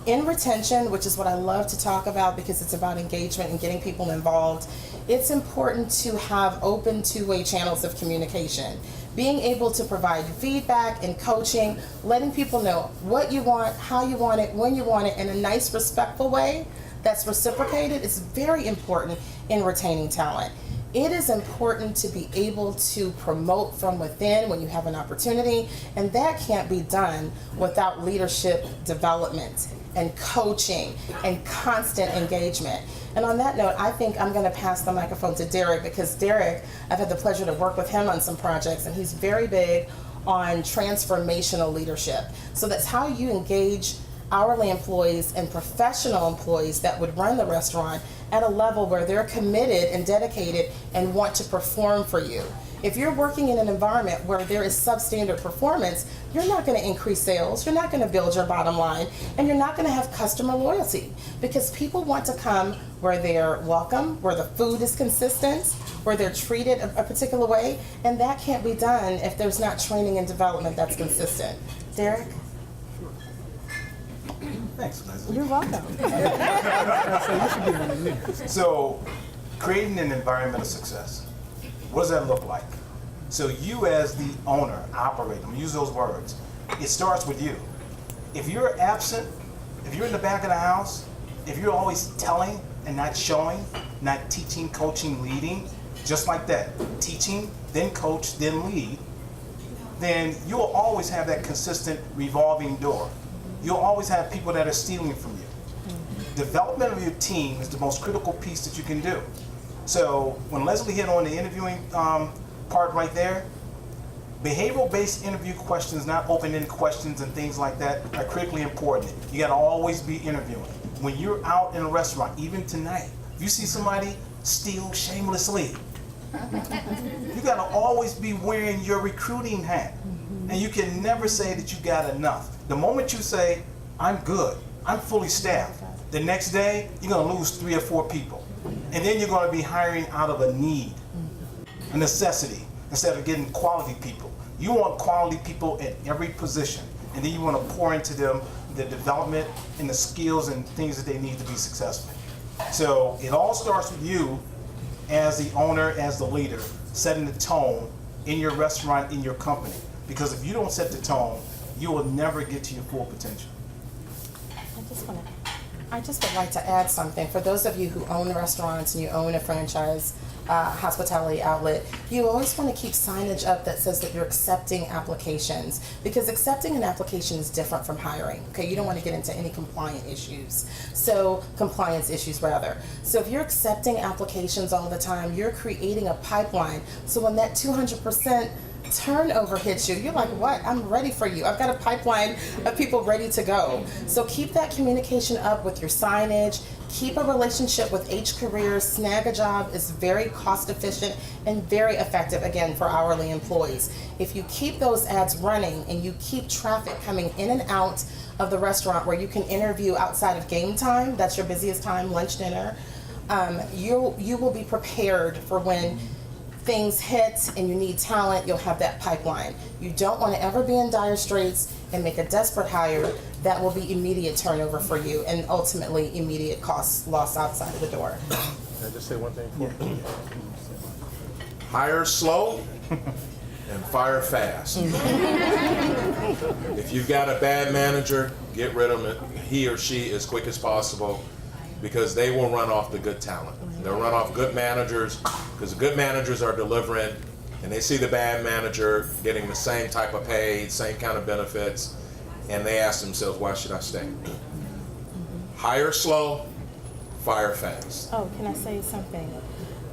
In retention, which is what I love to talk about because it's about engagement and getting people involved, it's important to have open two-way channels of communication. Being able to provide feedback and coaching, letting people know what you want, how you want it, when you want it, in a nice, respectful way that's reciprocated is very important in retaining talent. It is important to be able to promote from within when you have an opportunity, and that can't be done without leadership development and coaching and constant engagement. And on that note, I think I'm going to pass the microphone to Derek, because Derek, I've had the pleasure to work with him on some projects, and he's very big on transformational leadership. So that's how you engage hourly employees and professional employees that would run the restaurant at a level where they're committed and dedicated and want to perform for you. If you're working in an environment where there is substandard performance, you're not going to increase sales, you're not going to build your bottom line, and you're not going to have customer loyalty, because people want to come where they're welcome, where the food is consistent, where they're treated a particular way, and that can't be done if there's not training and development that's consistent. Derek? Thanks, Leslie. You're welcome. So, creating an environment of success, what does that look like? So you as the owner, operator, I'm gonna use those words, it starts with you. If you're absent, if you're in the back of the house, if you're always telling and not showing, not teaching, coaching, leading, just like that, teaching, then coach, then lead, then you'll always have that consistent revolving door. You'll always have people that are stealing from you. Development of your team is the most critical piece that you can do. So when Leslie hit on the interviewing part right there, behavioral-based interview questions, not open-ended questions and things like that, are critically important. You gotta always be interviewing. When you're out in a restaurant, even tonight, if you see somebody steal shamelessly, you gotta always be wearing your recruiting hat. And you can never say that you got enough. The moment you say, I'm good, I'm fully staffed, the next day, you're gonna lose 3 or 4 people. And then you're gonna be hiring out of a need, a necessity, instead of getting quality people. You want quality people at every position, and then you wanna pour into them the development and the skills and things that they need to be successful. So it all starts with you as the owner, as the leader, setting the tone in your restaurant, in your company. Because if you don't set the tone, you will never get to your full potential. I just would like to add something. For those of you who own restaurants and you own a franchise hospitality outlet, you always want to keep signage up that says that you're accepting applications, because accepting an application is different from hiring. Okay, you don't want to get into any compliance issues. So if you're accepting applications all the time, you're creating a pipeline. So when that 200% turnover hits you, you're like, what? I'm ready for you. I've got a pipeline of people ready to go. So keep that communication up with your signage. Keep a relationship with H Careers. Snag a Job is very cost efficient and very effective, again, for hourly employees. If you keep those ads running and you keep traffic coming in and out of the restaurant where you can interview outside of game time, that's your busiest time, lunch, dinner, you will be prepared for when things hit and you need talent. You'll have that pipeline. You don't want to ever be in dire straits and make a desperate hire that will be immediate turnover for you and ultimately immediate cost loss outside of the door. Can I just say one thing for you? Hire slow and fire fast. If you've got a bad manager, get rid of him, he or she, as quick as possible. because they will run off the good talent. They'll run off good managers because the good managers are delivering, and they see the bad manager getting the same type of pay, same kind of benefits, and they ask themselves, why should I stay? Hire slow, fire fast. Oh, can I say something?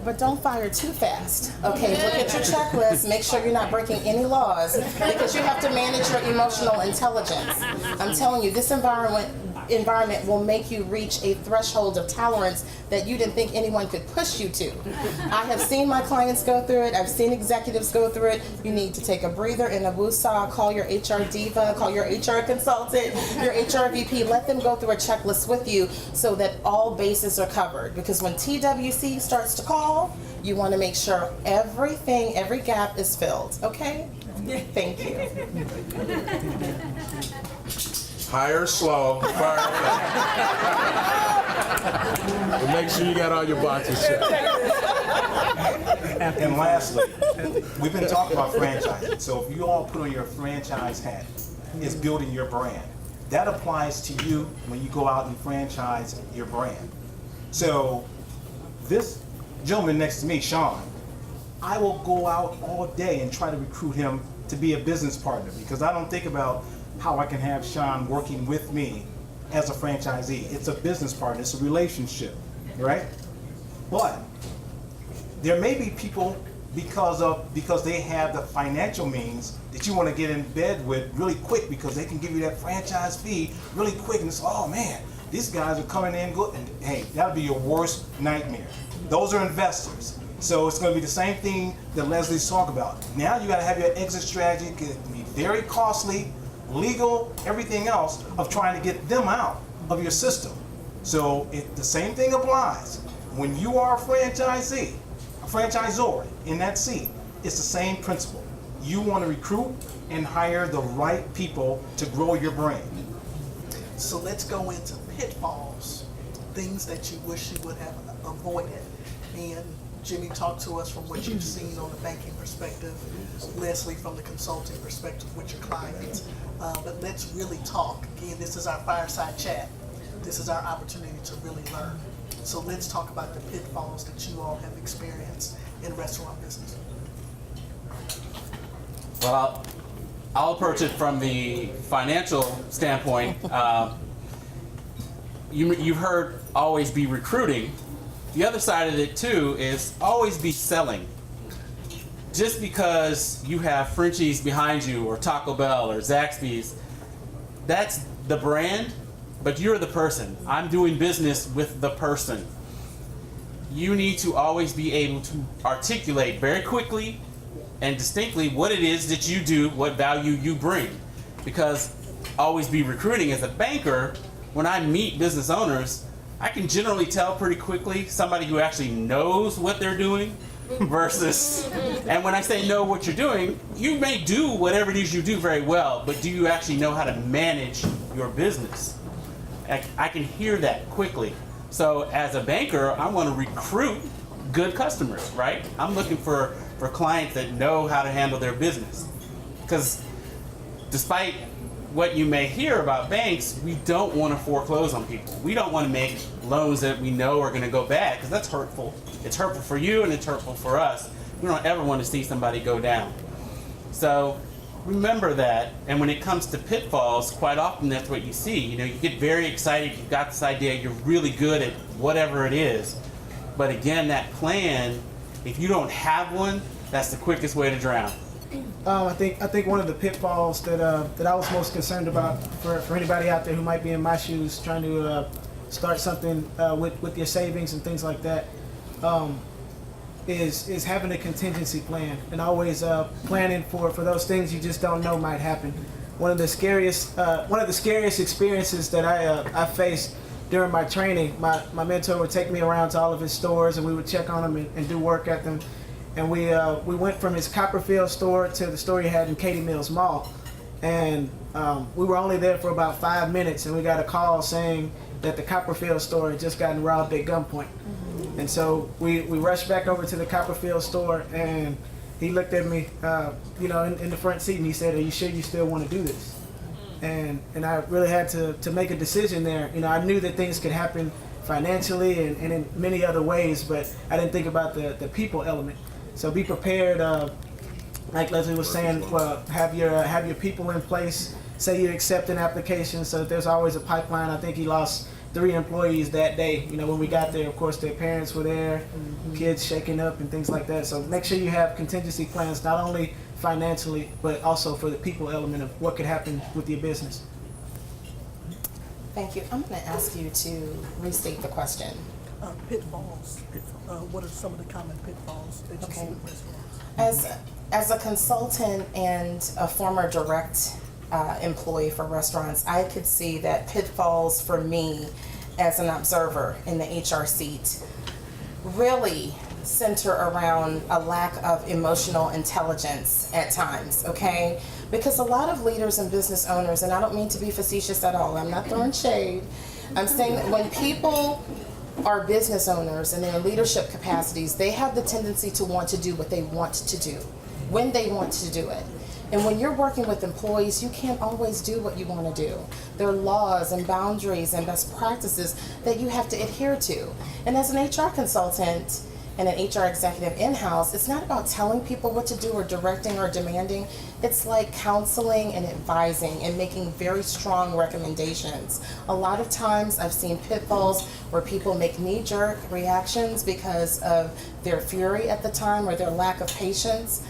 But don't fire too fast. Okay, look at your checklist. Make sure you're not breaking any laws because you have to manage your emotional intelligence. I'm telling you, this environment will make you reach a threshold of tolerance that you didn't think anyone could push you to. I have seen my clients go through it. I've seen executives go through it. You need to take a breather and a woosah. Call your HR diva, call your HR consultant, your HR VP. Let them go through a checklist with you so that all bases are covered. Because when TWC starts to call, you want to make sure everything, every gap is filled. Okay? Thank you. Hire slow, fire fast. But make sure you got all your boxes checked. And lastly, we've been talking about franchising. So if you all put on your franchise hat, it's building your brand. That applies to you when you go out and franchise your brand. So this gentleman next to me, Sean, I will go out all day and try to recruit him to be a business partner because I don't think about how I can have Sean working with me as a franchisee. It's a business partner, it's a relationship, right? But there may be people because they have the financial means that you want to get in bed with really quick because they can give you that franchise fee really quick and it's, oh man, these guys are coming in good. And hey, that'll be your worst nightmare. Those are investors. So it's going to be the same thing that Leslie's talking about. Now you got to have your exit strategy. It can be very costly, legal, everything else of trying to get them out of your system. So the same thing applies. When you are a franchisee, a franchisor in that seat, it's the same principle. You want to recruit and hire the right people to grow your brand. So let's go into pitfalls, things that you wish you would have avoided. And Jimmy, talk to us from what you've seen on the banking perspective, Leslie from the consulting perspective with your clients. But let's really talk. Again, this is our fireside chat. This is our opportunity to really learn. So let's talk about the pitfalls that you all have experienced in restaurant business. Well, I'll approach it from the financial standpoint. You've heard always be recruiting. The other side of it too is always be selling. Just because you have Frenchies behind you or Taco Bell or Zaxby's, that's the brand, but you're the person. I'm doing business with the person. You need to always be able to articulate very quickly and distinctly what it is that you do, what value you bring. Because always be recruiting as a banker, when I meet business owners, I can generally tell pretty quickly somebody who actually knows what they're doing versus, and when I say know what you're doing, you may do whatever it is you do very well, but do you actually know how to manage your business? I can hear that quickly. So as a banker, I want to recruit good customers, right? I'm looking for clients that know how to handle their business. Because despite what you may hear about banks, we don't want to foreclose on people. We don't want to make loans that we know are going to go bad because that's hurtful. It's hurtful for you and it's hurtful for us. We don't ever want to see somebody go down. So remember that, and when it comes to pitfalls, quite often that's what you see. You know, you get very excited, you've got this idea, you're really good at whatever it is. But again, that plan, if you don't have one, that's the quickest way to drown. I think one of the pitfalls that I was most concerned about for anybody out there who might be in my shoes trying to start something with your savings and things like that is having a contingency plan and always planning for those things you just don't know might happen. One of the scariest experiences that I faced during my training, my mentor would take me around to all of his stores and we would check on them and do work at them. And we went from his Copperfield store to the store he had in Katy Mills Mall. And we were only there for about 5 minutes and we got a call saying that the Copperfield store had just gotten robbed at gunpoint. Mm-hmm. And so we rushed back over to the Copperfield store and he looked at me, in the front seat and he said, "Are you sure you still want to do this?" And I really had to make a decision there. You know, I knew that things could happen financially and in many other ways, but I didn't think about the people element. So be prepared, like Leslie was saying, well, have your people in place. Say you accept an application, so that there's always a pipeline. I think he lost 3 employees that day. You know, when we got there, of course, their parents were there, kids shaking up and things like that. So make sure you have contingency plans, not only financially, but also for the people element of what could happen with your business. Thank you. I'm going to ask you to restate the question. Pitfalls. What are some of the common pitfalls that you see with restaurants? As a consultant and a former direct employee for restaurants, I could see that pitfalls for me as an observer in the HR seat really center around a lack of emotional intelligence at times, okay? Because a lot of leaders and business owners, and I don't mean to be facetious at all, I'm not throwing shade, I'm saying that when people are business owners and they're in leadership capacities, they have the tendency to want to do what they want to do, when they want to do it. And when you're working with employees, you can't always do what you want to do. There are laws and boundaries and best practices that you have to adhere to. And as an HR consultant and an HR executive in-house, it's not about telling people what to do or directing or demanding. It's like counseling and advising and making very strong recommendations. A lot of times I've seen pitfalls where people make knee-jerk reactions because of their fury at the time or their lack of patience.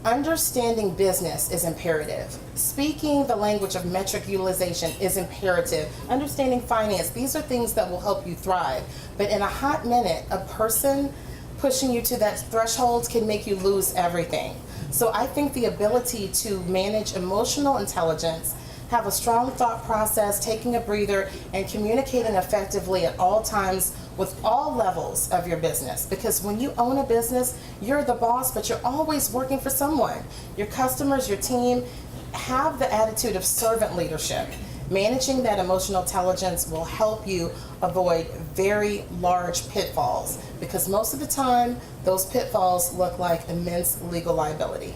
Understanding business is imperative. Speaking the language of metric utilization is imperative. Understanding finance, these are things that will help you thrive. But in a hot minute, a person pushing you to that threshold can make you lose everything. So I think the ability to manage emotional intelligence, have a strong thought process, taking a breather, and communicating effectively at all times with all levels of your business. Because when you own a business, you're the boss, but you're always working for someone. Your customers, your team, have the attitude of servant leadership. Managing that emotional intelligence will help you avoid very large pitfalls, because most of the time, those pitfalls look like immense legal liability.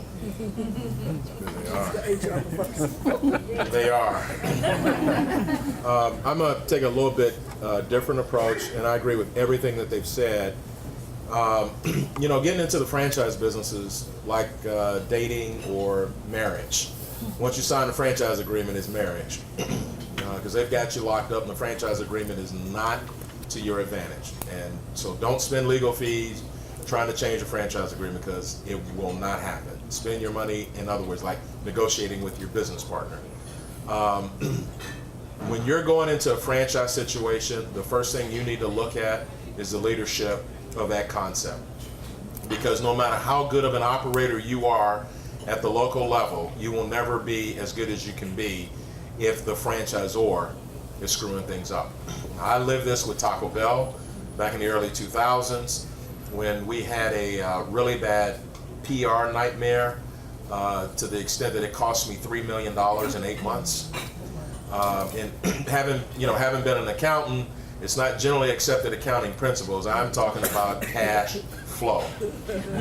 They are. I'm going to take a little bit different approach, and I agree with everything that they've said. You know, getting into the franchise business is like dating or marriage. Once you sign a franchise agreement, it's marriage. Because they've got you locked up, and the franchise agreement is not to your advantage. And so don't spend legal fees trying to change a franchise agreement, because it will not happen. Spend your money, in other words, like negotiating with your business partner. When you're going into a franchise situation, the first thing you need to look at is the leadership of that concept. Because no matter how good of an operator you are at the local level, you will never be as good as you can be if the franchisor is screwing things up. I lived this with Taco Bell back in the early 2000s when we had a really bad PR nightmare to the extent that it cost me $3 million in 8 months. And having been an accountant, it's not generally accepted accounting principles. I'm talking about cash flow.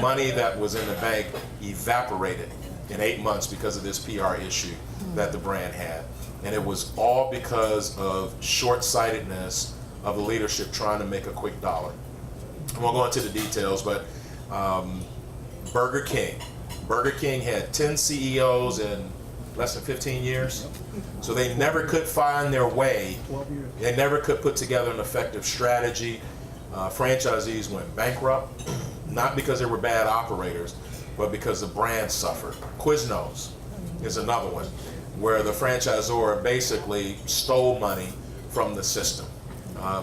Money that was in the bank evaporated in 8 months because of this PR issue that the brand had. And it was all because of short-sightedness of the leadership trying to make a quick dollar. I won't go into the details, but Burger King had 10 CEOs in less than 15 years. So they never could find their way. They never could put together an effective strategy. Franchisees went bankrupt, not because they were bad operators, but because the brand suffered. Quiznos is another one, where the franchisor basically stole money from the system.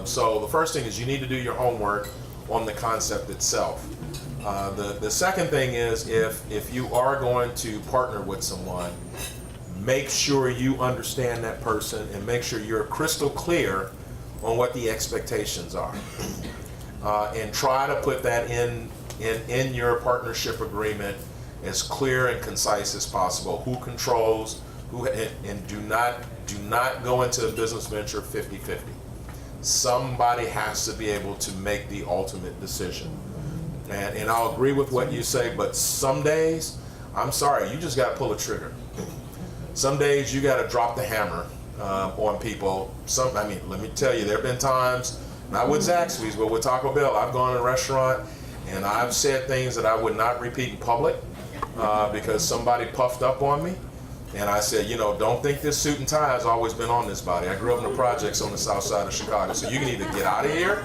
So the first thing is you need to do your homework on the concept itself. The second thing is if you are going to partner with someone, make sure you understand that person and make sure you're crystal clear on what the expectations are. And try to put that in your partnership agreement as clear and concise as possible. Who controls, and do not go into a business venture 50-50. Somebody has to be able to make the ultimate decision. And I'll agree with what you say, but some days, I'm sorry, you just got to pull a trigger. Some days you got to drop the hammer on people. Let me tell you, there have been times Not with Zaxby's, but with Taco Bell. I've gone in a restaurant and I've said things that I would not repeat in public because somebody puffed up on me. And I said, you know, don't think this suit and tie has always been on this body. I grew up in the projects on the south side of Chicago. So you can either get out of here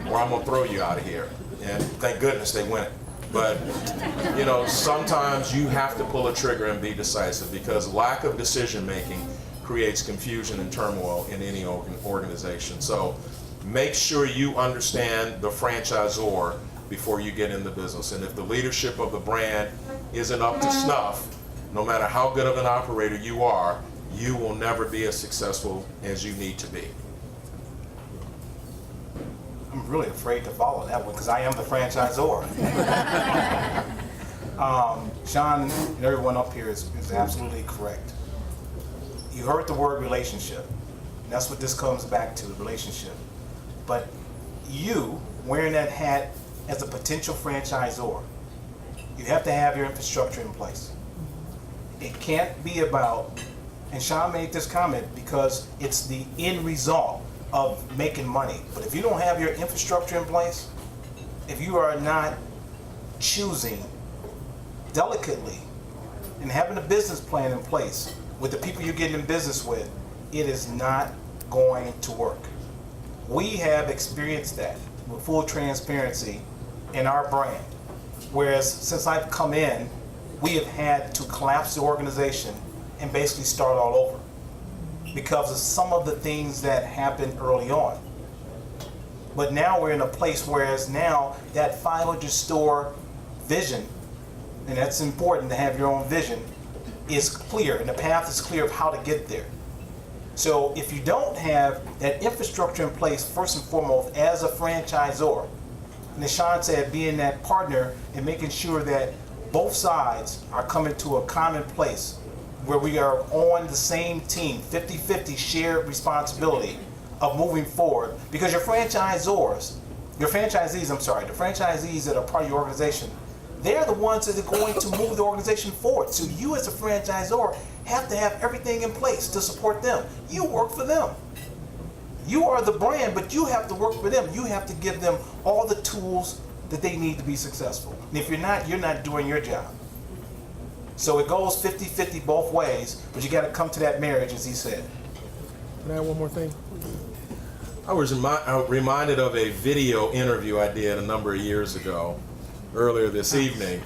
or I'm going to throw you out of here. And thank goodness they went. But, you know, sometimes you have to pull a trigger and be decisive because lack of decision making creates confusion and turmoil in any organization. So make sure you understand the franchisor before you get in the business. And if the leadership of the brand isn't up to snuff, no matter how good of an operator you are, you will never be as successful as you need to be. I'm really afraid to follow that one because I am the franchisor. Sean and everyone up here is absolutely correct. You heard the word relationship. And that's what this comes back to, relationship. But you, wearing that hat as a potential franchisor, you have to have your infrastructure in place. It can't be about, and Sean made this comment because it's the end result of making money. But if you don't have your infrastructure in place, if you are not choosing delicately and having a business plan in place with the people you're getting in business with, it is not going to work. We have experienced that with full transparency in our brand. Whereas since I've come in, we have had to collapse the organization and basically start all over because of some of the things that happened early on. But now we're in a place whereas now that 500 store vision, and that's important to have your own vision, is clear and the path is clear of how to get there. So if you don't have that infrastructure in place, first and foremost, as a franchisor, and as Sean said, being that partner and making sure that both sides are coming to a common place where we are on the same team, 50-50 shared responsibility of moving forward. Because your franchisees that are part of your organization, they're the ones that are going to move the organization forward. So you as a franchisor have to have everything in place to support them. You work for them. You are the brand, but you have to work for them. You have to give them all the tools that they need to be successful. And if you're not doing your job. So it goes 50-50 both ways, but you got to come to that marriage, as he said. Can I add one more thing? I was reminded of a video interview I did a number of years ago, earlier this evening.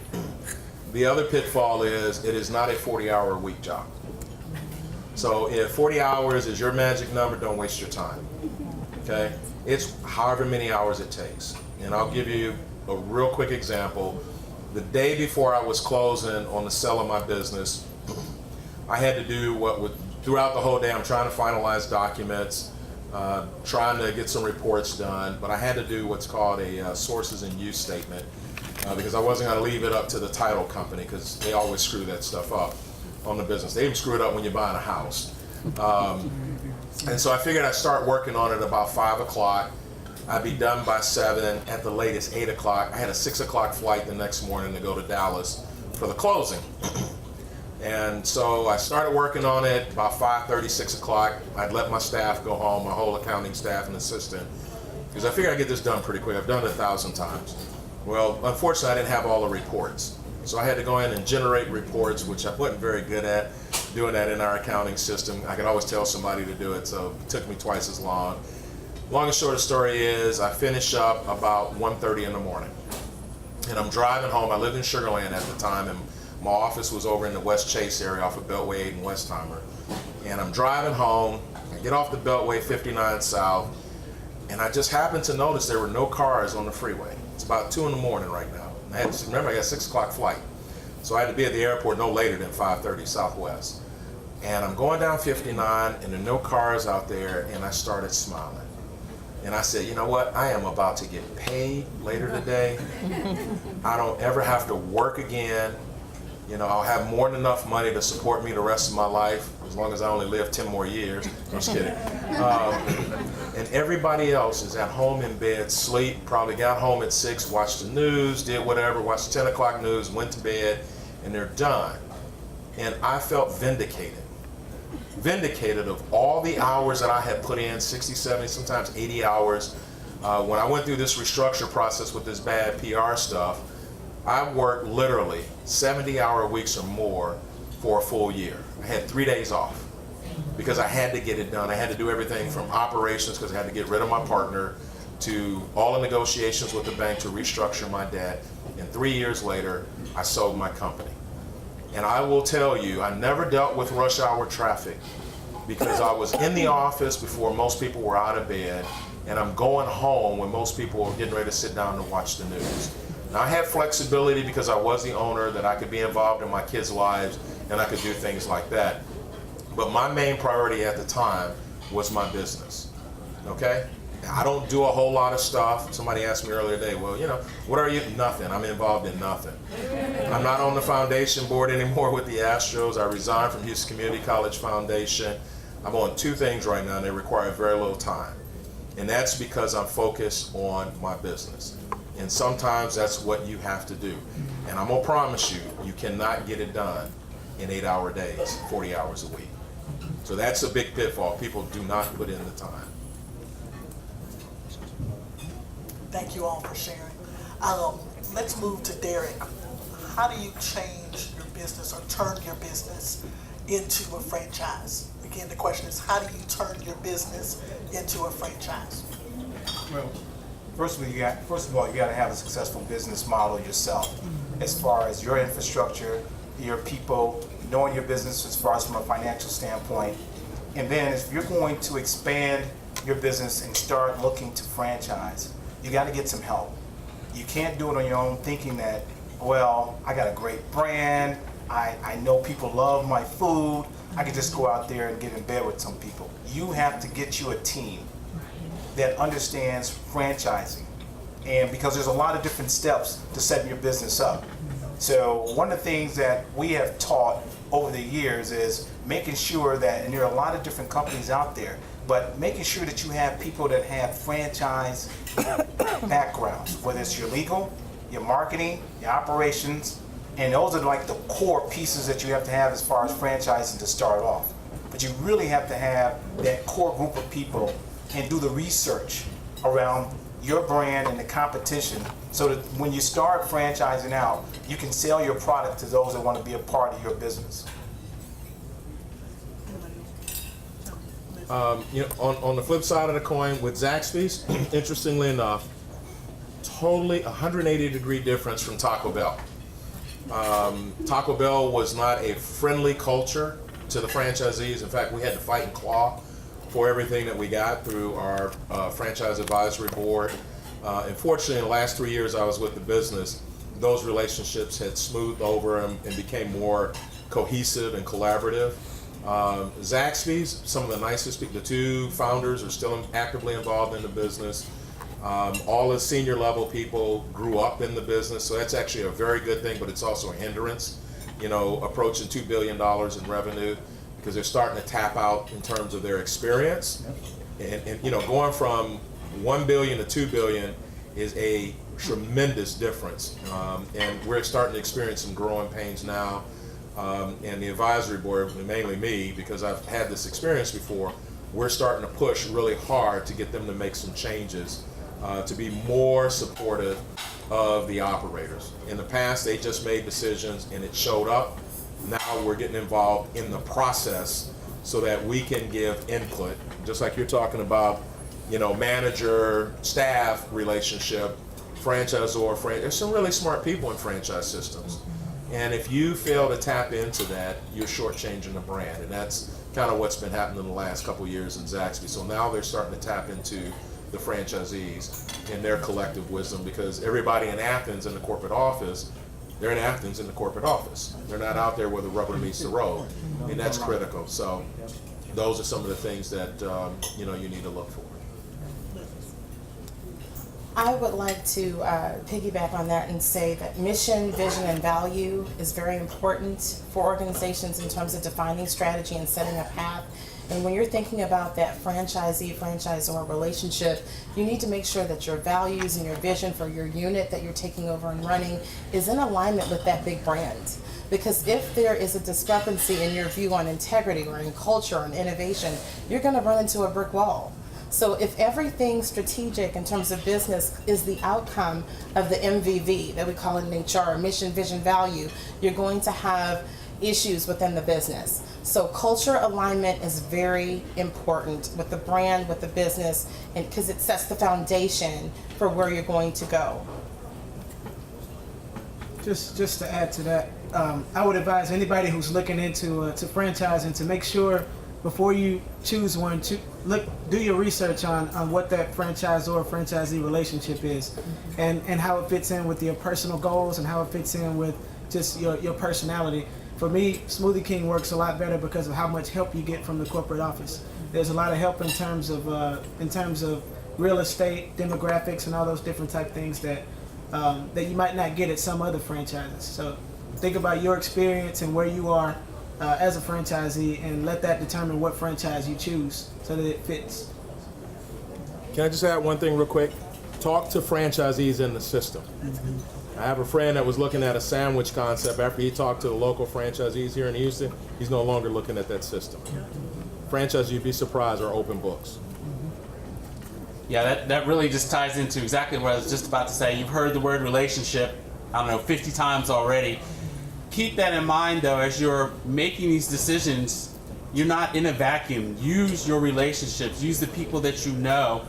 The other pitfall is it is not a 40-hour-a-week job. So if 40 hours is your magic number, don't waste your time, okay? It's however many hours it takes. And I'll give you a real quick example. The day before I was closing on the sale of my business, I had to do throughout the whole day, I'm trying to finalize documents, trying to get some reports done, but I had to do what's called a sources and use statement because I wasn't going to leave it up to the title company because they always screw that stuff up on the business. They even screw it up when you're buying a house. And so I figured I'd start working on it about 5 o'clock. I'd be done by 7, at the latest 8 o'clock. I had a 6 o'clock flight the next morning to go to Dallas for the closing. And so I started working on it about 5:30, 6 o'clock. I'd let my staff go home, my whole accounting staff and assistant, because I figured I'd get this done pretty quick. I've done it 1,000 times. Well, unfortunately, I didn't have all the reports. So I had to go in and generate reports, which I wasn't very good at doing that in our accounting system. I could always tell somebody to do it, so it took me twice as long. Long and short of the story is I finished up about 1:30 in the morning. And I'm driving home. I lived in Sugar Land at the time, and my office was over in the West Chase area off of Beltway 8 and Westheimer. And I'm driving home. I get off the Beltway 59 South, and I just happened to notice there were no cars on the freeway. It's about 2 in the morning right now. Remember, I got a 6 o'clock flight. So I had to be at the airport no later than 5:30 Southwest. And I'm going down 59, and there are no cars out there, and I started smiling. And I said, you know what? I am about to get paid later today. I don't ever have to work again. You know, I'll have more than enough money to support me the rest of my life, as long as I only live 10 more years. I'm just kidding. And everybody else is at home in bed, sleep, probably got home at 6, watched the news, did whatever, watched the 10 o'clock news, went to bed, and they're done. And I felt vindicated. Vindicated of all the hours that I had put in, 60, 70, sometimes 80 hours When I went through this restructure process with this bad PR stuff, I worked literally 70-hour weeks or more for a full year. I had 3 days off because I had to get it done. I had to do everything from operations, because I had to get rid of my partner, to all the negotiations with the bank to restructure my debt. And 3 years later, I sold my company. And I will tell you, I never dealt with rush hour traffic because I was in the office before most people were out of bed, and I'm going home when most people were getting ready to sit down and watch the news. Now, I had flexibility because I was the owner, that I could be involved in my kids' lives and I could do things like that. But my main priority at the time was my business, okay? I don't do a whole lot of stuff. Somebody asked me earlier today, well, you know, what are you? Nothing. I'm involved in nothing. I'm not on the foundation board anymore with the Astros. I resigned from Houston Community College Foundation. I'm on 2 things right now, and they require very little time. And that's because I'm focused on my business. And sometimes that's what you have to do. And I'm gonna promise you, you cannot get it done in 8-hour days, 40 hours a week. So that's a big pitfall. People do not put in the time. Thank you all for sharing. Let's move to Derek. How do you change your business or turn your business into a franchise? Again, the question is, how do you turn your business into a franchise? Well, first of all, you got to have a successful business model yourself, as far as your infrastructure, your people, knowing your business as far as from a financial standpoint. And then if you're going to expand your business and start looking to franchise, you got to get some help. You can't do it on your own thinking that, well, I got a great brand, I know people love my food, I can just go out there and get in bed with some people. You have to get you a team that understands franchising, and because there's a lot of different steps to setting your business up. So one of the things that we have taught over the years is making sure that, and there are a lot of different companies out there, but making sure that you have people that have franchise backgrounds, whether it's your legal, your marketing, your operations, and those are like the core pieces that you have to have as far as franchising to start off. But you really have to have that core group of people and do the research around your brand and the competition, so that when you start franchising out, you can sell your product to those that want to be a part of your business. You know, on the flip side of the coin, with Zaxby's, interestingly enough, totally 180-degree difference from Taco Bell. Taco Bell was not a friendly culture to the franchisees. In fact, we had to fight and claw for everything that we got through our franchise advisory board. Unfortunately, in the last 3 years I was with the business, those relationships had smoothed over and became more cohesive and collaborative. Zaxby's, some of the nicest people, the 2 founders are still actively involved in the business. All the senior level people grew up in the business, so that's actually a very good thing, but it's also a hindrance, you know, approaching $2 billion in revenue, because they're starting to tap out in terms of their experience. And you know, going from 1 billion to 2 billion is a tremendous difference. And we're starting to experience some growing pains now. And the advisory board, mainly me, because I've had this experience before, we're starting to push really hard to get them to make some changes, to be more supportive of the operators. In the past, they just made decisions and it showed up. Now we're getting involved in the process so that we can give input, just like you're talking about, you know, manager, staff relationship, franchisor, there's some really smart people in franchise systems. And if you fail to tap into that, you're shortchanging the brand. And that's kind of what's been happening in the last couple of years in Zaxby. So now they're starting to tap into the franchisees and their collective wisdom, because everybody in Athens in the corporate office, they're in Athens in the corporate office. They're not out there where the rubber meets the road. And that's critical. So those are some of the things that you know, you need to look for. I would like to piggyback on that and say that mission, vision, and value is very important for organizations in terms of defining strategy and setting a path. And when you're thinking about that franchisee-franchisor relationship, you need to make sure that your values and your vision for your unit that you're taking over and running is in alignment with that big brand. Because if there is a discrepancy in your view on integrity or in culture or in innovation, you're going to run into a brick wall. So if everything strategic in terms of business is the outcome of the MVV that we call it in HR, mission, vision, value, you're going to have issues within the business. So culture alignment is very important with the brand, with the business, and because it sets the foundation for where you're going to go. Just to add to that, I would advise anybody who's looking into to franchising to make sure before you choose one to do your research on what that franchisor or franchisee relationship is, and how it fits in with your personal goals and how it fits in with just your personality. For me, Smoothie King works a lot better because of how much help you get from the corporate office. There's a lot of help in terms of real estate, demographics, and all those different type things that you might not get at some other franchises. So think about your experience and where you are as a franchisee, and let that determine what franchise you choose so that it fits. Can I just add one thing real quick? Talk to franchisees in the system. I have a friend that was looking at a sandwich concept. After he talked to the local franchisees here in Houston, he's no longer looking at that system. Franchisees, you'd be surprised, are open books. Yeah, that really just ties into exactly what I was just about to say. You've heard the word relationship, I don't know, 50 times already. Keep that in mind, though, as you're making these decisions. You're not in a vacuum. Use your relationships. Use the people that you know.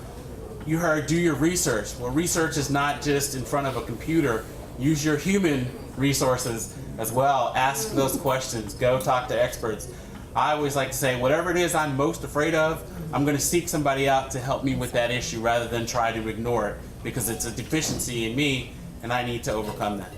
You heard, do your research. Well, research is not just in front of a computer. Use your human resources as well. Ask those questions. Go talk to experts. I always like to say, whatever it is I'm most afraid of, I'm going to seek somebody out to help me with that issue rather than try to ignore it, because it's a deficiency in me and I need to overcome that.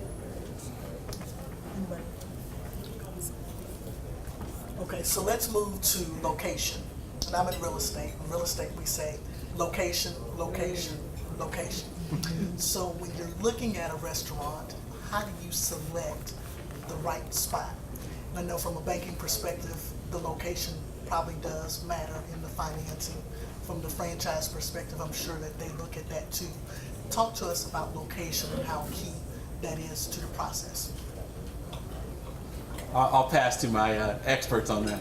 Okay, so let's move to location. And I'm in real estate. In real estate, we say location, location, location. So when you're looking at a restaurant, how do you select the right spot? And I know from a banking perspective, the location probably does matter in the financing. From the franchise perspective, I'm sure that they look at that too. Talk to us about location and how key that is to the process. I'll pass to my experts on that.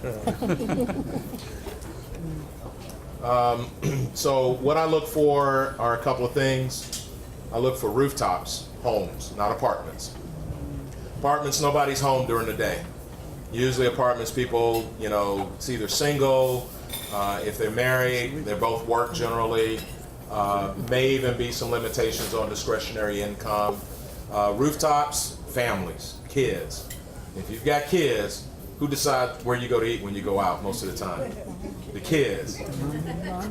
So what I look for are a couple of things. I look for rooftops, homes, not apartments. Apartments, nobody's home during the day. Usually apartments, people, it's either single, if they're married, they both work generally. May even be some limitations on discretionary income. Rooftops, families, kids. If you've got kids, who decides where you go to eat when you go out most of the time? The kids.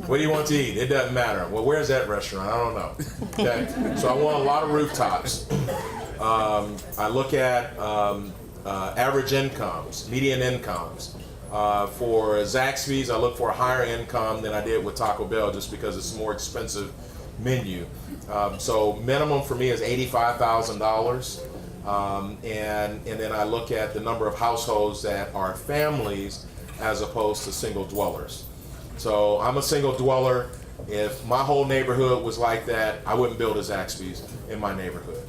What do you want to eat? It doesn't matter. Well, where's that restaurant? I don't know. Okay, so I want a lot of rooftops. I look at average incomes, median incomes. For Zaxby's, I look for a higher income than I did with Taco Bell just because it's a more expensive menu. So minimum for me is $85,000. And then I look at the number of households that are families as opposed to single dwellers. So I'm a single dweller. If my whole neighborhood was like that, I wouldn't build a Zaxby's in my neighborhood.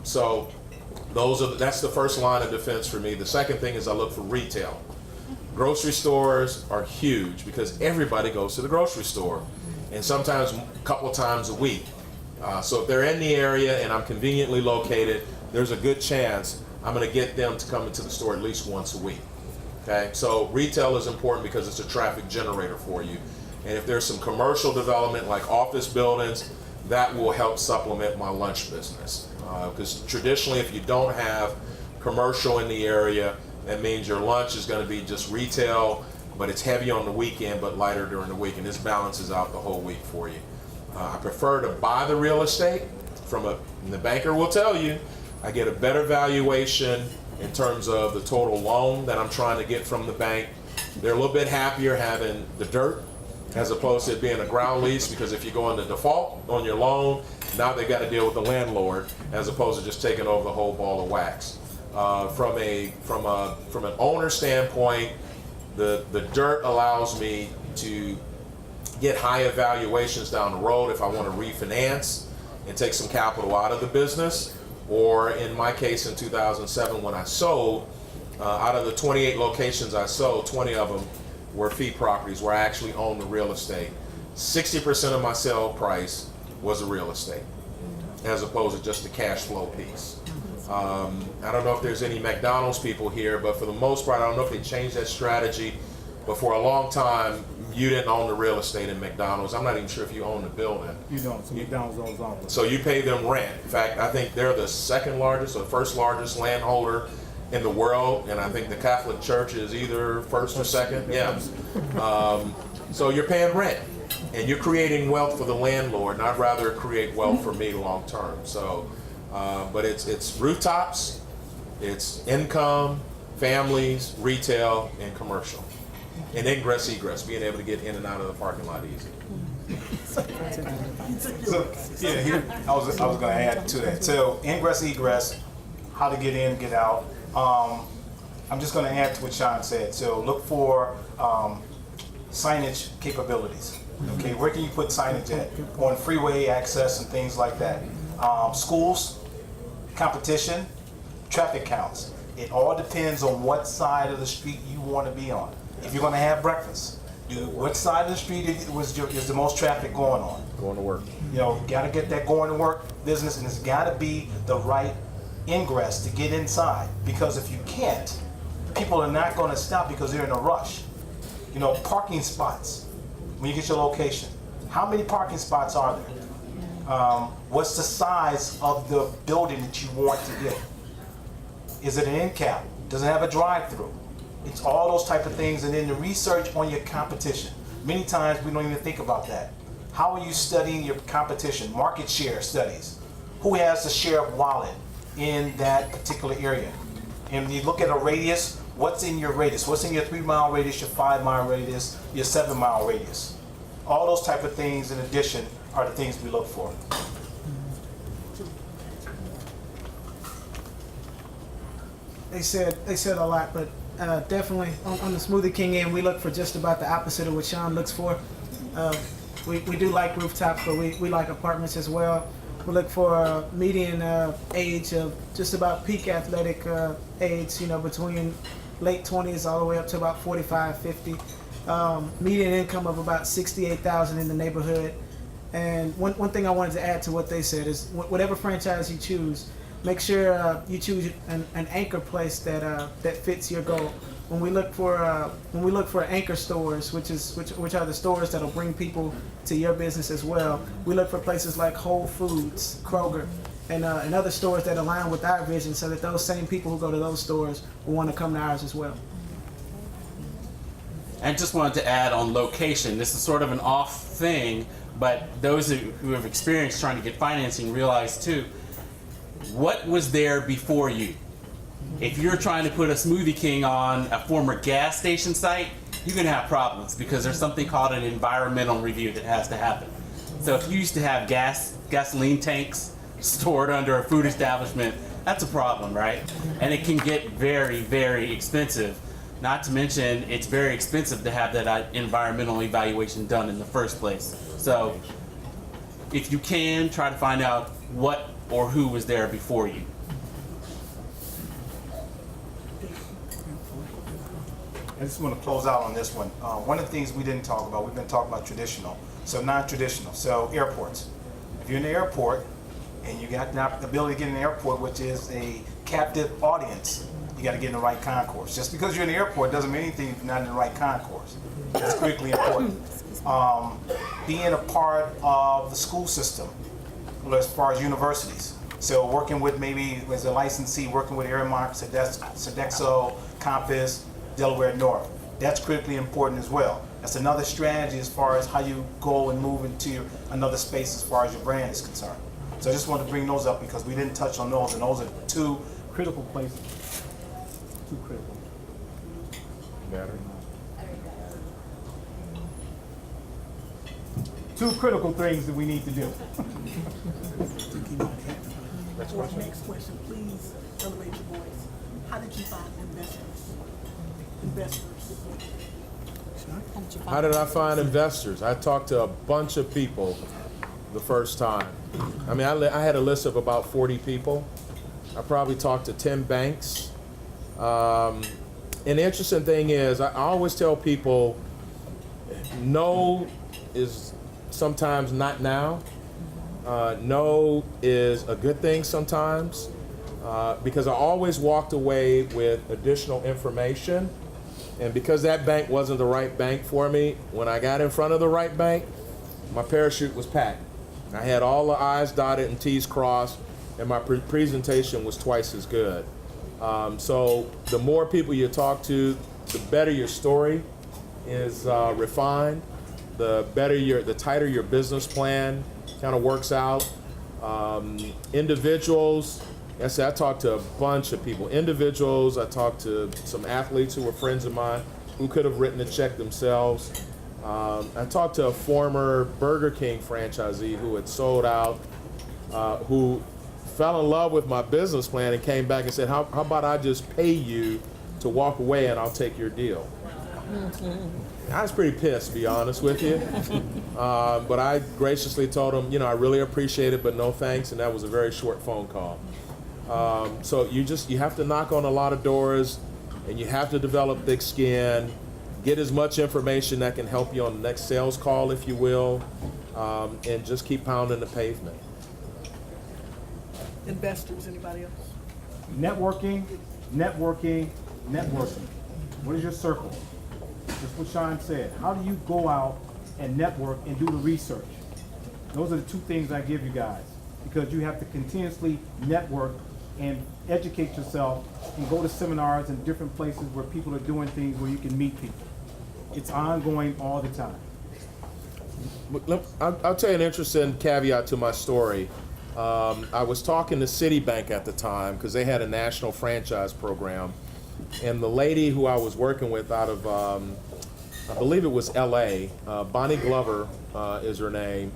So that's the first line of defense for me. The second thing is I look for retail. Grocery stores are huge because everybody goes to the grocery store, and sometimes a couple of times a week. So if they're in the area and I'm conveniently located, there's a good chance I'm going to get them to come into the store at least once a week. Okay, so retail is important because it's a traffic generator for you. And if there's some commercial development like office buildings, that will help supplement my lunch business. Because traditionally, if you don't have commercial in the area, that means your lunch is going to be just retail, but it's heavy on the weekend, but lighter during the week. And this balances out the whole week for you. I prefer to buy the real estate and the banker will tell you, I get a better valuation in terms of the total loan that I'm trying to get from the bank. They're a little bit happier having the dirt as opposed to it being a ground lease, because if you go into default on your loan, now they got to deal with the landlord as opposed to just taking over the whole ball of wax. From an owner standpoint, the dirt allows me to get higher valuations down the road if I want to refinance and take some capital out of the business. Or in my case in 2007 when I sold, out of the 28 locations I sold, 20 of them were fee properties where I actually owned the real estate. 60% of my sale price was the real estate, as opposed to just the cash flow piece. I don't know if there's any McDonald's people here, but for the most part, I don't know if they changed that strategy, but for a long time, you didn't own the real estate in McDonald's. I'm not even sure if you own the building. You don't. So McDonald's owns all of it. So you pay them rent. In fact, I think they're the second largest or first largest landholder in the world, and I think the Catholic Church is either first or second. Yeah. So you're paying rent, and you're creating wealth for the landlord, and I'd rather create wealth for me long term. So, but it's rooftops, it's income, families, retail, and commercial, and ingress egress, being able to get in and out of the parking lot easy. So, yeah, here, I was going to add to that. So, ingress, egress, how to get in, get out. I'm just going to add to what Sean said. So, look for signage capabilities. Okay, where can you put signage at? On freeway access and things like that. Schools, competition, traffic counts. It all depends on what side of the street you want to be on. If you're going to have breakfast, what side of the street is the most traffic going on? Going to work. You know, got to get that going to work business, and it's got to be the right ingress to get inside. Because if you can't, people are not going to stop because they're in a rush. You know, parking spots. When you get your location, how many parking spots are there? What's the size of the building that you want to get? Is it an end cap? Does it have a drive-through? It's all those type of things, and then the research on your competition. Many times we don't even think about that. How are you studying your competition? Market share studies. Who has the share of wallet in that particular area? And you look at a radius, what's in your radius? What's in your 3-mile radius, your 5-mile radius, your 7-mile radius? All those type of things in addition are the things we look for. They said a lot, but definitely on the Smoothie King end, we look for just about the opposite of what Sean looks for. We do like rooftops, but we like apartments as well. We look for a median age of just about peak athletic age, you know, between late 20s all the way up to about 45, 50. Median income of about $68,000 in the neighborhood. And one thing I wanted to add to what they said is whatever franchise you choose, make sure you choose an anchor place that fits your goal. When we look for anchor stores, which are the stores that'll bring people to your business as well, we look for places like Whole Foods, Kroger, and other stores that align with our vision, so that those same people who go to those stores will want to come to ours as well. And just wanted to add on location. This is sort of an off thing, but those who have experienced trying to get financing realize too, what was there before you? If you're trying to put a Smoothie King on a former gas station site, you're going to have problems because there's something called an environmental review that has to happen. So if you used to have gasoline tanks stored under a food establishment, that's a problem, right? And it can get very, very expensive. Not to mention, it's very expensive to have that environmental evaluation done in the first place. So if you can, try to find out what or who was there before you. I just want to close out on this one. One of the things we didn't talk about, we've been talking about traditional, so non-traditional. So airports. If you're in the airport and you got the ability to get in the airport, which is a captive audience, you got to get in the right concourse. Just because you're in the airport doesn't mean anything if you're not in the right concourse. That's critically important. Being a part of the school system, as far as universities. So working with maybe as a licensee, working with Aroma, Sodexo, Compass, Delaware North. That's critically important as well. That's another strategy as far as how you go and move into another space as far as your brand is concerned. So I just wanted to bring those up because we didn't touch on those, and those are two critical places. Two critical. Battery. Two critical things that we need to do. Next question, please elevate your voice. How did you find investors? How did I find investors? I talked to a bunch of people the first time. I mean, I had a list of about 40 people. I probably talked to 10 banks. And the interesting thing is, I always tell people, no is sometimes not now. No is a good thing sometimes, because I always walked away with additional information. And because that bank wasn't the right bank for me, when I got in front of the right bank, my parachute was packed. I had all the I's dotted and T's crossed, and my presentation was twice as good. So the more people you talk to, the better your story is refined, the tighter your business plan kind of works out. Individuals, I talked to a bunch of people. Individuals, I talked to some athletes who were friends of mine who could have written a check themselves. I talked to a former Burger King franchisee who had sold out, who fell in love with my business plan and came back and said, how about I just pay you to walk away and I'll take your deal? I was pretty pissed, to be honest with you. But I graciously told him, I really appreciate it, but no thanks, and that was a very short phone call. So you have to knock on a lot of doors, and you have to develop thick skin, get as much information that can help you on the next sales call, if you will, and just keep pounding the pavement. Investors, anybody else? Networking. What is your circle? Just what Sean said. How do you go out and network and do the research? Those are the two things I give you guys, because you have to continuously network and educate yourself and go to seminars in different places where people are doing things where you can meet people. It's ongoing all the time. I'll tell you an interesting caveat to my story. I was talking to Citibank at the time because they had a national franchise program, and the lady who I was working with out of, I believe it was LA, Bonnie Glover is her name.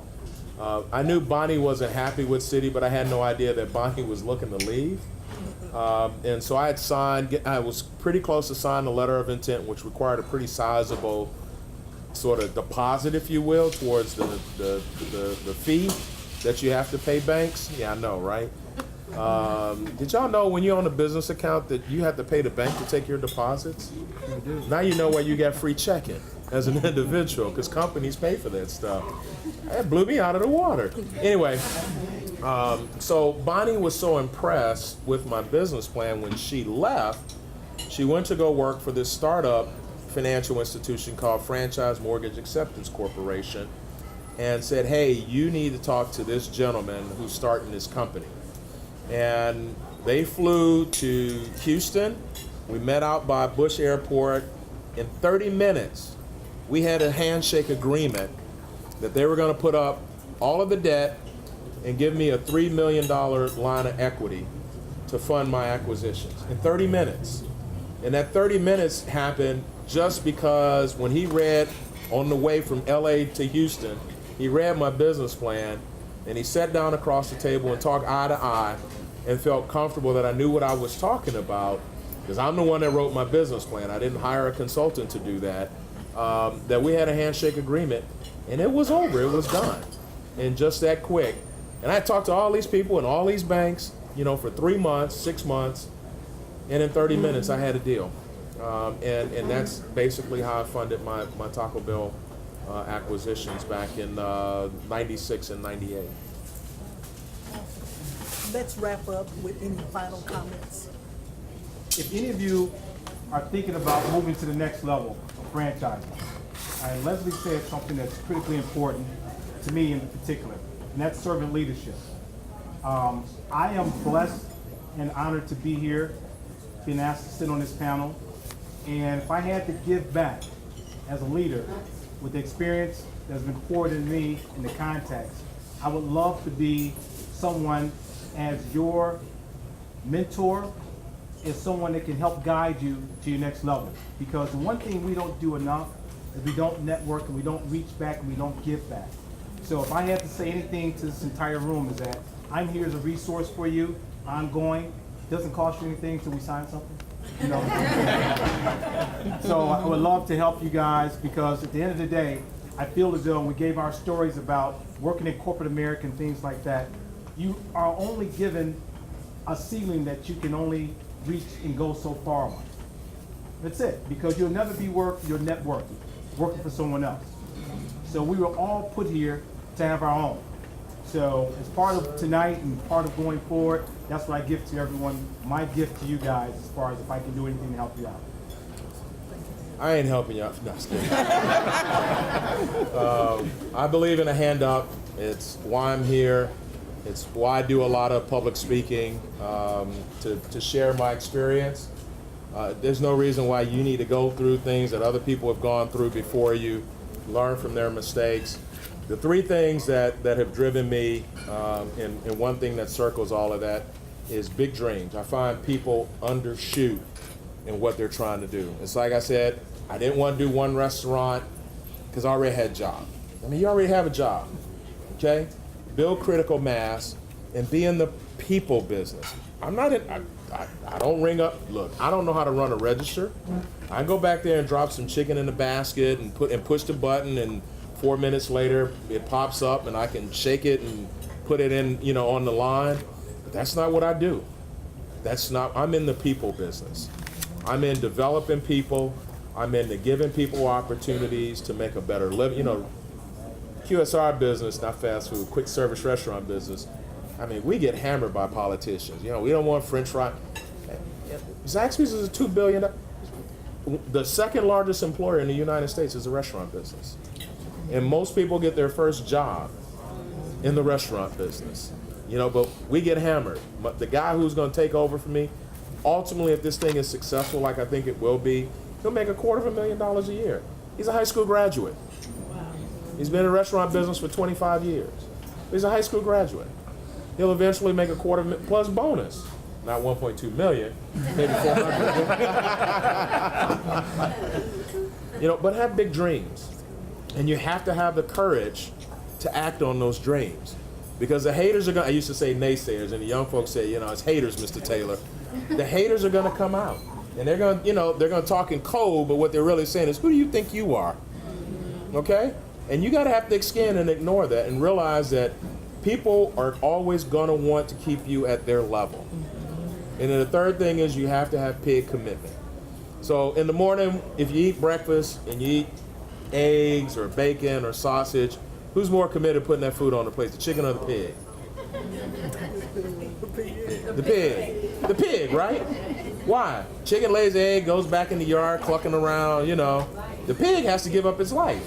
I knew Bonnie wasn't happy with Citi, but I had no idea that Bonnie was looking to leave. And so I was pretty close to signing a letter of intent, which required a pretty sizable sort of deposit, if you will, towards the fee that you have to pay banks. Yeah, I know, right? Did y'all know when you own a business account that you have to pay the bank to take your deposits? Now you know why you got free checking as an individual, because companies pay for that stuff. That blew me out of the water. Anyway, so Bonnie was so impressed with my business plan when she left, she went to go work for this startup financial institution called Franchise Mortgage Acceptance Corporation, and said, hey, you need to talk to this gentleman who's starting this company. And they flew to Houston. We met out by Bush Airport. In 30 minutes, we had a handshake agreement that they were going to put up all of the debt and give me a $3 million line of equity to fund my acquisitions. In 30 minutes. And that 30 minutes happened just because when he read on the way from LA to Houston, he read my business plan, and he sat down across the table and talked eye to eye and felt comfortable that I knew what I was talking about, because I'm the one that wrote my business plan. I didn't hire a consultant to do that. That we had a handshake agreement, and it was over. It was done. And just that quick. And I talked to all these people and all these banks, for 3 months, 6 months, and in 30 minutes I had a deal. And that's basically how I funded my Taco Bell acquisitions back in 96 and 98. Let's wrap up with any final comments. If any of you are thinking about moving to the next level of franchising, and Leslie said something that's critically important to me in particular, and that's servant leadership. I am blessed and honored to be here, being asked to sit on this panel. And if I had to give back as a leader with the experience that's been poured into me in the context, I would love to be someone as your mentor, as someone that can help guide you to your next level. Because the one thing we don't do enough is we don't network and we don't reach back and we don't give back. So if I had to say anything to this entire room is that I'm here as a resource for you, ongoing. Doesn't cost you anything till we sign something. So I would love to help you guys, because at the end of the day, I feel as though we gave our stories about working in corporate America and things like that. You are only given a ceiling that you can only reach and go so far on. That's it, because you'll never be worth your net worth working for someone else. So we were all put here to have our own. So as part of tonight and part of going forward, that's what I give to everyone. My gift to you guys as far as if I can do anything to help you out. I ain't helping you out. No, just kidding. I believe in a hand up. It's why I'm here. It's why I do a lot of public speaking, to share my experience. There's no reason why you need to go through things that other people have gone through before you, learn from their mistakes. The three things that have driven me, and one thing that circles all of that, is big dreams. I find people undershoot in what they're trying to do. It's like I said, I didn't want to do one restaurant because I already had a job. I mean, you already have a job, okay? Build critical mass and be in the people business. I'm not in, I don't ring up, look, I don't know how to run a register. I go back there and drop some chicken in the basket and push the button, and 4 minutes later it pops up and I can shake it and put it in, on the line. But that's not what I do. I'm in the people business. I'm in developing people. I'm into giving people opportunities to make a better living. QSR business, not fast food, quick service restaurant business. I mean, we get hammered by politicians. We don't want French fries. Zaxby's is a $2 billion. The second largest employer in the United States is the restaurant business. And most people get their first job in the restaurant business. But we get hammered. But the guy who's going to take over for me, ultimately, if this thing is successful, like I think it will be, he'll make $250,000 a year. He's a high school graduate. He's been in the restaurant business for 25 years. He's a high school graduate. He'll eventually make $250,000 plus bonus. Not 1.2 million, maybe 400. But have big dreams. And you have to have the courage to act on those dreams. Because the haters are going to, I used to say naysayers, and the young folks say, it's haters, Mr. Taylor. The haters are going to come out. And they're going to, they're going to talk in code, but what they're really saying is, who do you think you are? Okay? And you got to have thick skin and ignore that and realize that people are always going to want to keep you at their level. And then the third thing is you have to have pig commitment. So in the morning, if you eat breakfast and you eat eggs or bacon or sausage, who's more committed to putting that food on the plate, the chicken or the pig? The pig. The pig, right? Why? Chicken lays an egg, goes back in the yard, clucking around, The pig has to give up its life.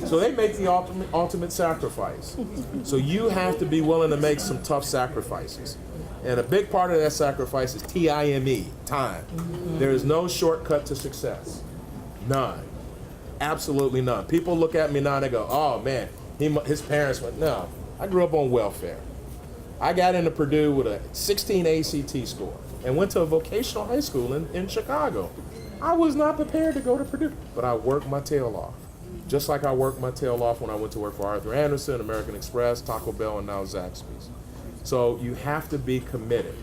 So they make the ultimate sacrifice. So you have to be willing to make some tough sacrifices. And a big part of that sacrifice is TIME, time. There is no shortcut to success. None. Absolutely none. People look at me now and they go, oh man, his parents went, no, I grew up on welfare. I got into Purdue with a 16 ACT score and went to a vocational high school in Chicago. I was not prepared to go to Purdue, but I worked my tail off. Just like I worked my tail off when I went to work for Arthur Anderson, American Express, Taco Bell, and now Zaxby's. So you have to be committed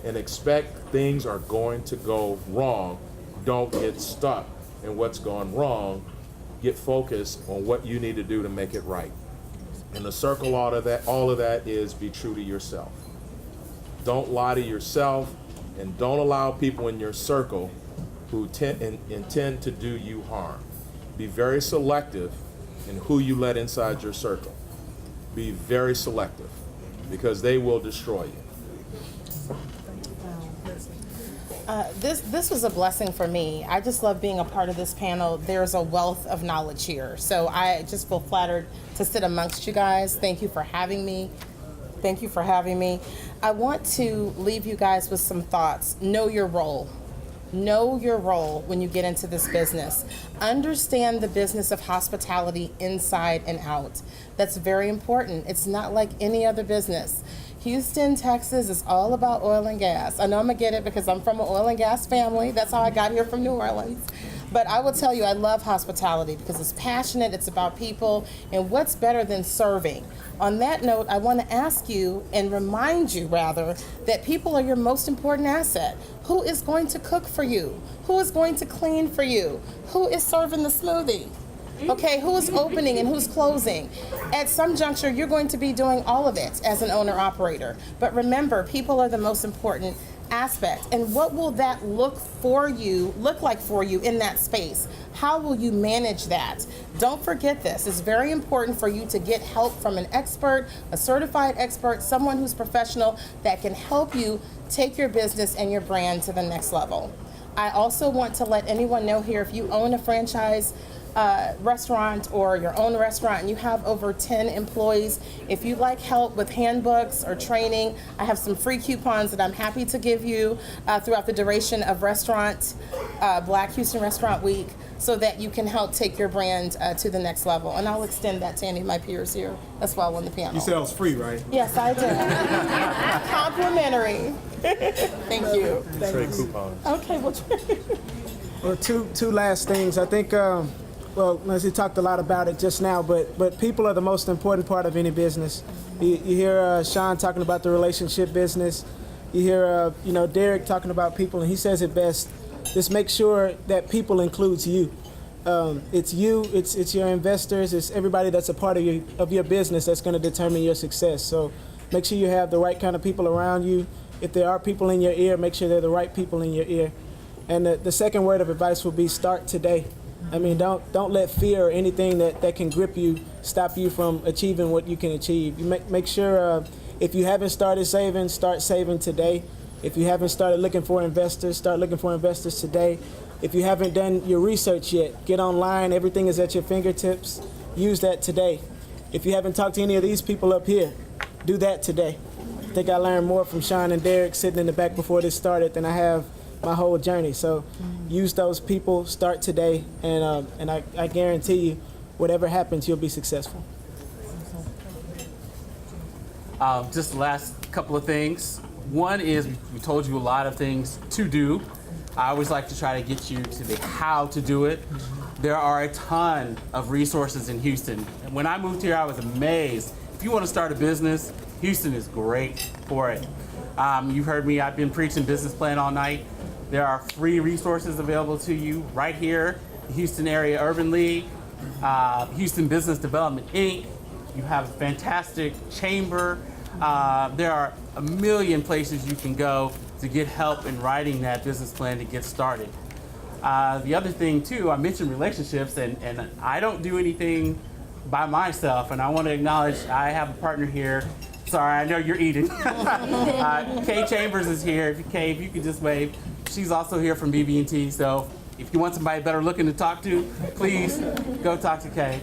and expect things are going to go wrong. Don't get stuck in what's gone wrong. Get focused on what you need to do to make it right. And the circle all of that is be true to yourself. Don't lie to yourself, and don't allow people in your circle who intend to do you harm. Be very selective in who you let inside your circle. Be very selective, because they will destroy you. This was a blessing for me. I just love being a part of this panel. There's a wealth of knowledge here. So I just feel flattered to sit amongst you guys. Thank you for having me. Thank you for having me. I want to leave you guys with some thoughts. Know your role. Know your role when you get into this business. Understand the business of hospitality inside and out. That's very important. It's not like any other business. Houston, Texas is all about oil and gas. I know I'm gonna get it because I'm from an oil and gas family. That's how I got here from New Orleans. But I will tell you, I love hospitality because it's passionate, it's about people, and what's better than serving? On that note, I want to ask you, and remind you rather, that people are your most important asset. Who is going to cook for you? Who is going to clean for you? Who is serving the smoothie? Okay, who is opening and who's closing? At some juncture, you're going to be doing all of it as an owner-operator. But remember, people are the most important aspect. And what will that look like for you in that space? How will you manage that? Don't forget this. It's very important for you to get help from an expert, a certified expert, someone who's professional that can help you take your business and your brand to the next level. I also want to let anyone know here, if you own a franchise restaurant or your own restaurant and you have over 10 employees, if you'd like help with handbooks or training, I have some free coupons that I'm happy to give you throughout the duration of Black Houston Restaurant Week, so that you can help take your brand to the next level. And I'll extend that to any of my peers here as well on the panel. You said it was free, right? Yes, I do. Complimentary. Thank you. Trade coupons. Okay, well, Well, two last things. I think, well, Leslie talked a lot about it just now, but people are the most important part of any business. You hear Sean talking about the relationship business. You hear, Derek talking about people, and he says it best. Just make sure that people includes you. It's you, it's your investors, it's everybody that's a part of your business that's going to determine your success. So make sure you have the right kind of people around you. If there are people in your ear, make sure they're the right people in your ear. And the second word of advice would be start today. I mean, don't let fear or anything that can grip you stop you from achieving what you can achieve. You make sure if you haven't started saving, start saving today. If you haven't started looking for investors, start looking for investors today. If you haven't done your research yet, get online. Everything is at your fingertips. Use that today. If you haven't talked to any of these people up here, do that today. I think I learned more from Sean and Derek sitting in the back before this started than I have my whole journey. So use those people, start today, and I guarantee you, whatever happens, you'll be successful. Just the last couple of things. One is we told you a lot of things to do. I always like to try to get you to the how to do it. There are a ton of resources in Houston. And when I moved here, I was amazed. If you want to start a business, Houston is great for it. You've heard me, I've been preaching business plan all night. There are free resources available to you right here, the Houston Area Urban League, Houston Business Development, Inc. You have a fantastic chamber. There are a million places you can go to get help in writing that business plan to get started. The other thing too, I mentioned relationships, and I don't do anything by myself, and I want to acknowledge I have a partner here. Sorry, I know you're eating. Kay Chambers is here. Kay, if you could just wave. She's also here from BB&T, so if you want somebody better looking to talk to, please go talk to Kay.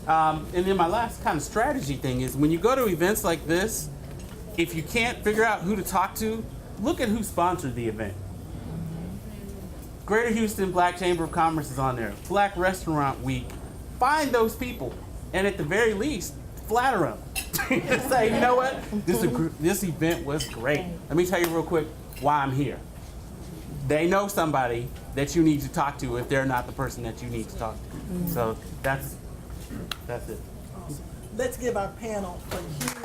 And then my last kind of strategy thing is when you go to events like this, if you can't figure out who to talk to, look at who sponsored the event. Greater Houston Black Chamber of Commerce is on there. Black Restaurant Week. Find those people, and at the very least, flatter them. Say, you know what? This event was great. Let me tell you real quick why I'm here. They know somebody that you need to talk to if they're not the person that you need to talk to. So that's it. Let's give our panel a huge